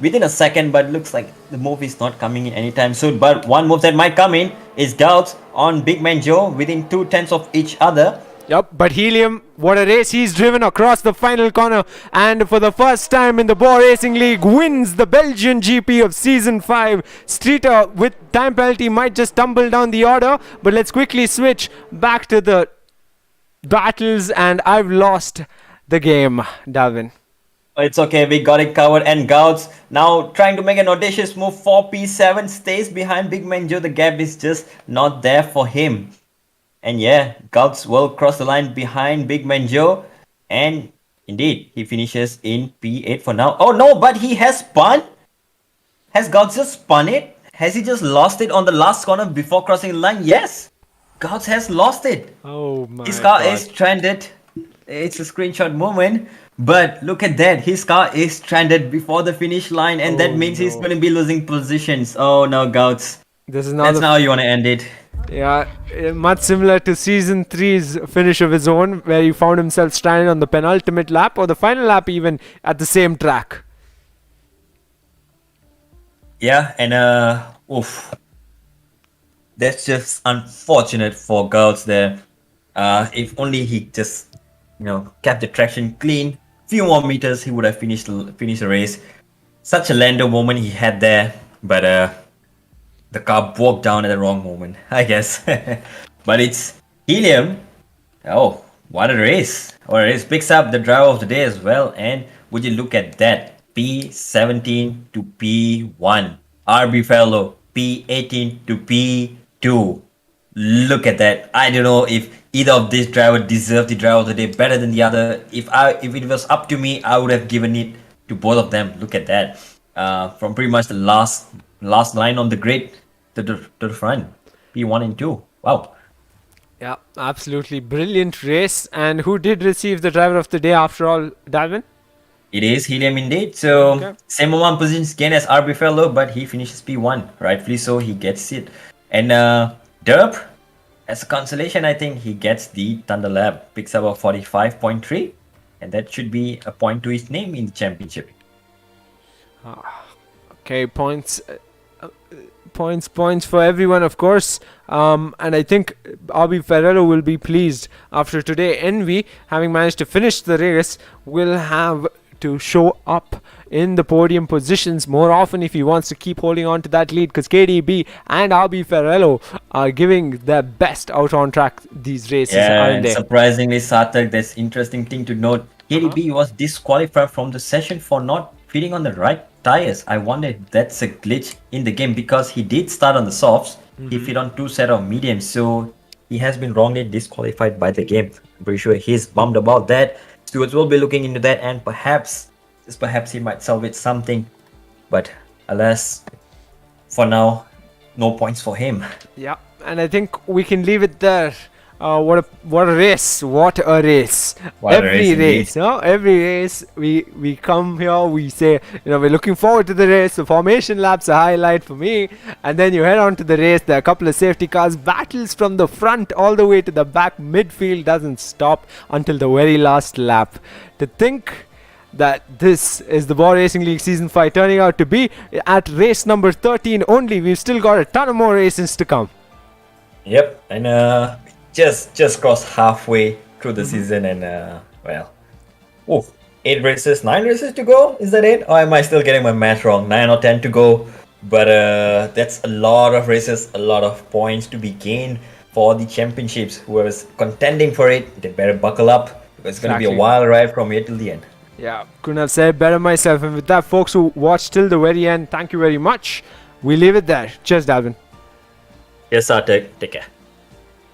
Within a second, but looks like the move is not coming in anytime soon. But one move that might come in is Gouts on Big Man Joe within 2/10 of each other. Yep, but Helium, what a race he's driven across the final corner, and for the first time in the Bwoah Racing League wins the Belgian GP of Season 5. Streeter with time penalty might just tumble down the order, but let's quickly switch back to the battles, and I've lost the game, Dalvin. It's okay, we got it covered, and Gouts now trying to make an audacious move for P7, stays behind Big Man Joe. The gap is just not there for him. And yeah, Gouts will cross the line behind Big Man Joe. And indeed, he finishes in P8 for now. Oh no, but he has spun. Has Gauss just spun it? Has he just lost it on the last corner before crossing the line? Yes! Gauss has lost it. Oh my His car God. is stranded. It's a screenshot moment. But look at that. His car is stranded before the finish line. And that Oh, means he's no. going to be losing positions. Oh no, Gauss. This is now That's the not how you want to end it. Yeah, much similar to Season 3's finish of his own, where he found himself stranded on the penultimate lap or the final lap even at the same track. Yeah, and oof. That's just unfortunate for Gauss there. If only he just, kept the traction clean. Few more meters, he would have finished the race. Such a Lando moment he had there, but the car broke down at the wrong moment, I guess. But it's Helium. Oh, what a race! What a race! Picks up the driver of the day as well. And would you look at that? P17 to P1. RB Fellow P18 to P2. Look at that. I don't know if either of these drivers deserve the driver of the day better than the other. If it was up to me, I would have given it to both of them. Look at that. From pretty much the last line on the grid to the front. P1 and 2. Wow. Yeah, absolutely brilliant race. And who did receive the driver of the day after all, Dalvin? It is Helium indeed. So Okay. same amount positions gain as RB Fellow, but he finishes P1. Rightfully so, he gets it. And Derp, as a consolation, I think he gets the Thunder Lab. Picks up a 45.3. And that should be a point to his name in the championship. Okay, points for everyone, of course. And I think Abhi Ferrero will be pleased after today. Envy, having managed to finish the race, will have to show up in the podium positions more often if he wants to keep holding on to that lead, because KDB and Abhi Ferrero are giving their best out on track these races, Yeah, aren't and they? surprisingly, Sarthak, that's interesting thing to note. KDB was disqualified from the session for not fitting on the right tires. I wonder if that's a glitch in the game, because he did start on the softs. He fit on 2 set of mediums, so he has been wrongly disqualified by the game. I'm pretty sure he's bummed about that. Stewards will be looking into that, and perhaps he might salvage something. But alas, for now, no points for him. Yeah, and I think we can leave it there. What a race! What a race! What a Every race indeed. race, every race we come here, we say, we're looking forward to the race. The formation lap's a highlight for me, and then you head on to the race. There are a couple of safety cars, battles from the front all the way to the back. Midfield doesn't stop until the very last lap. To think that this is the Bwoah Racing League Season 5 turning out to be at race number 13 only. We've still got a ton of more races to come. Yep, and just crossed halfway through the season, and 9 races to go. Is that it? Or am I still getting my math wrong? 9 or 10 to go. But that's a lot of races, a lot of points to be gained for the championships. Whoever's contending for it, they better buckle up, because it's going to be a Exactly. wild ride from here till the end. Yeah, couldn't have said better myself. And with that, folks who watched till the very end, thank you very much. We leave it there. Cheers, Dalvin. Yes, Sartek. Take care.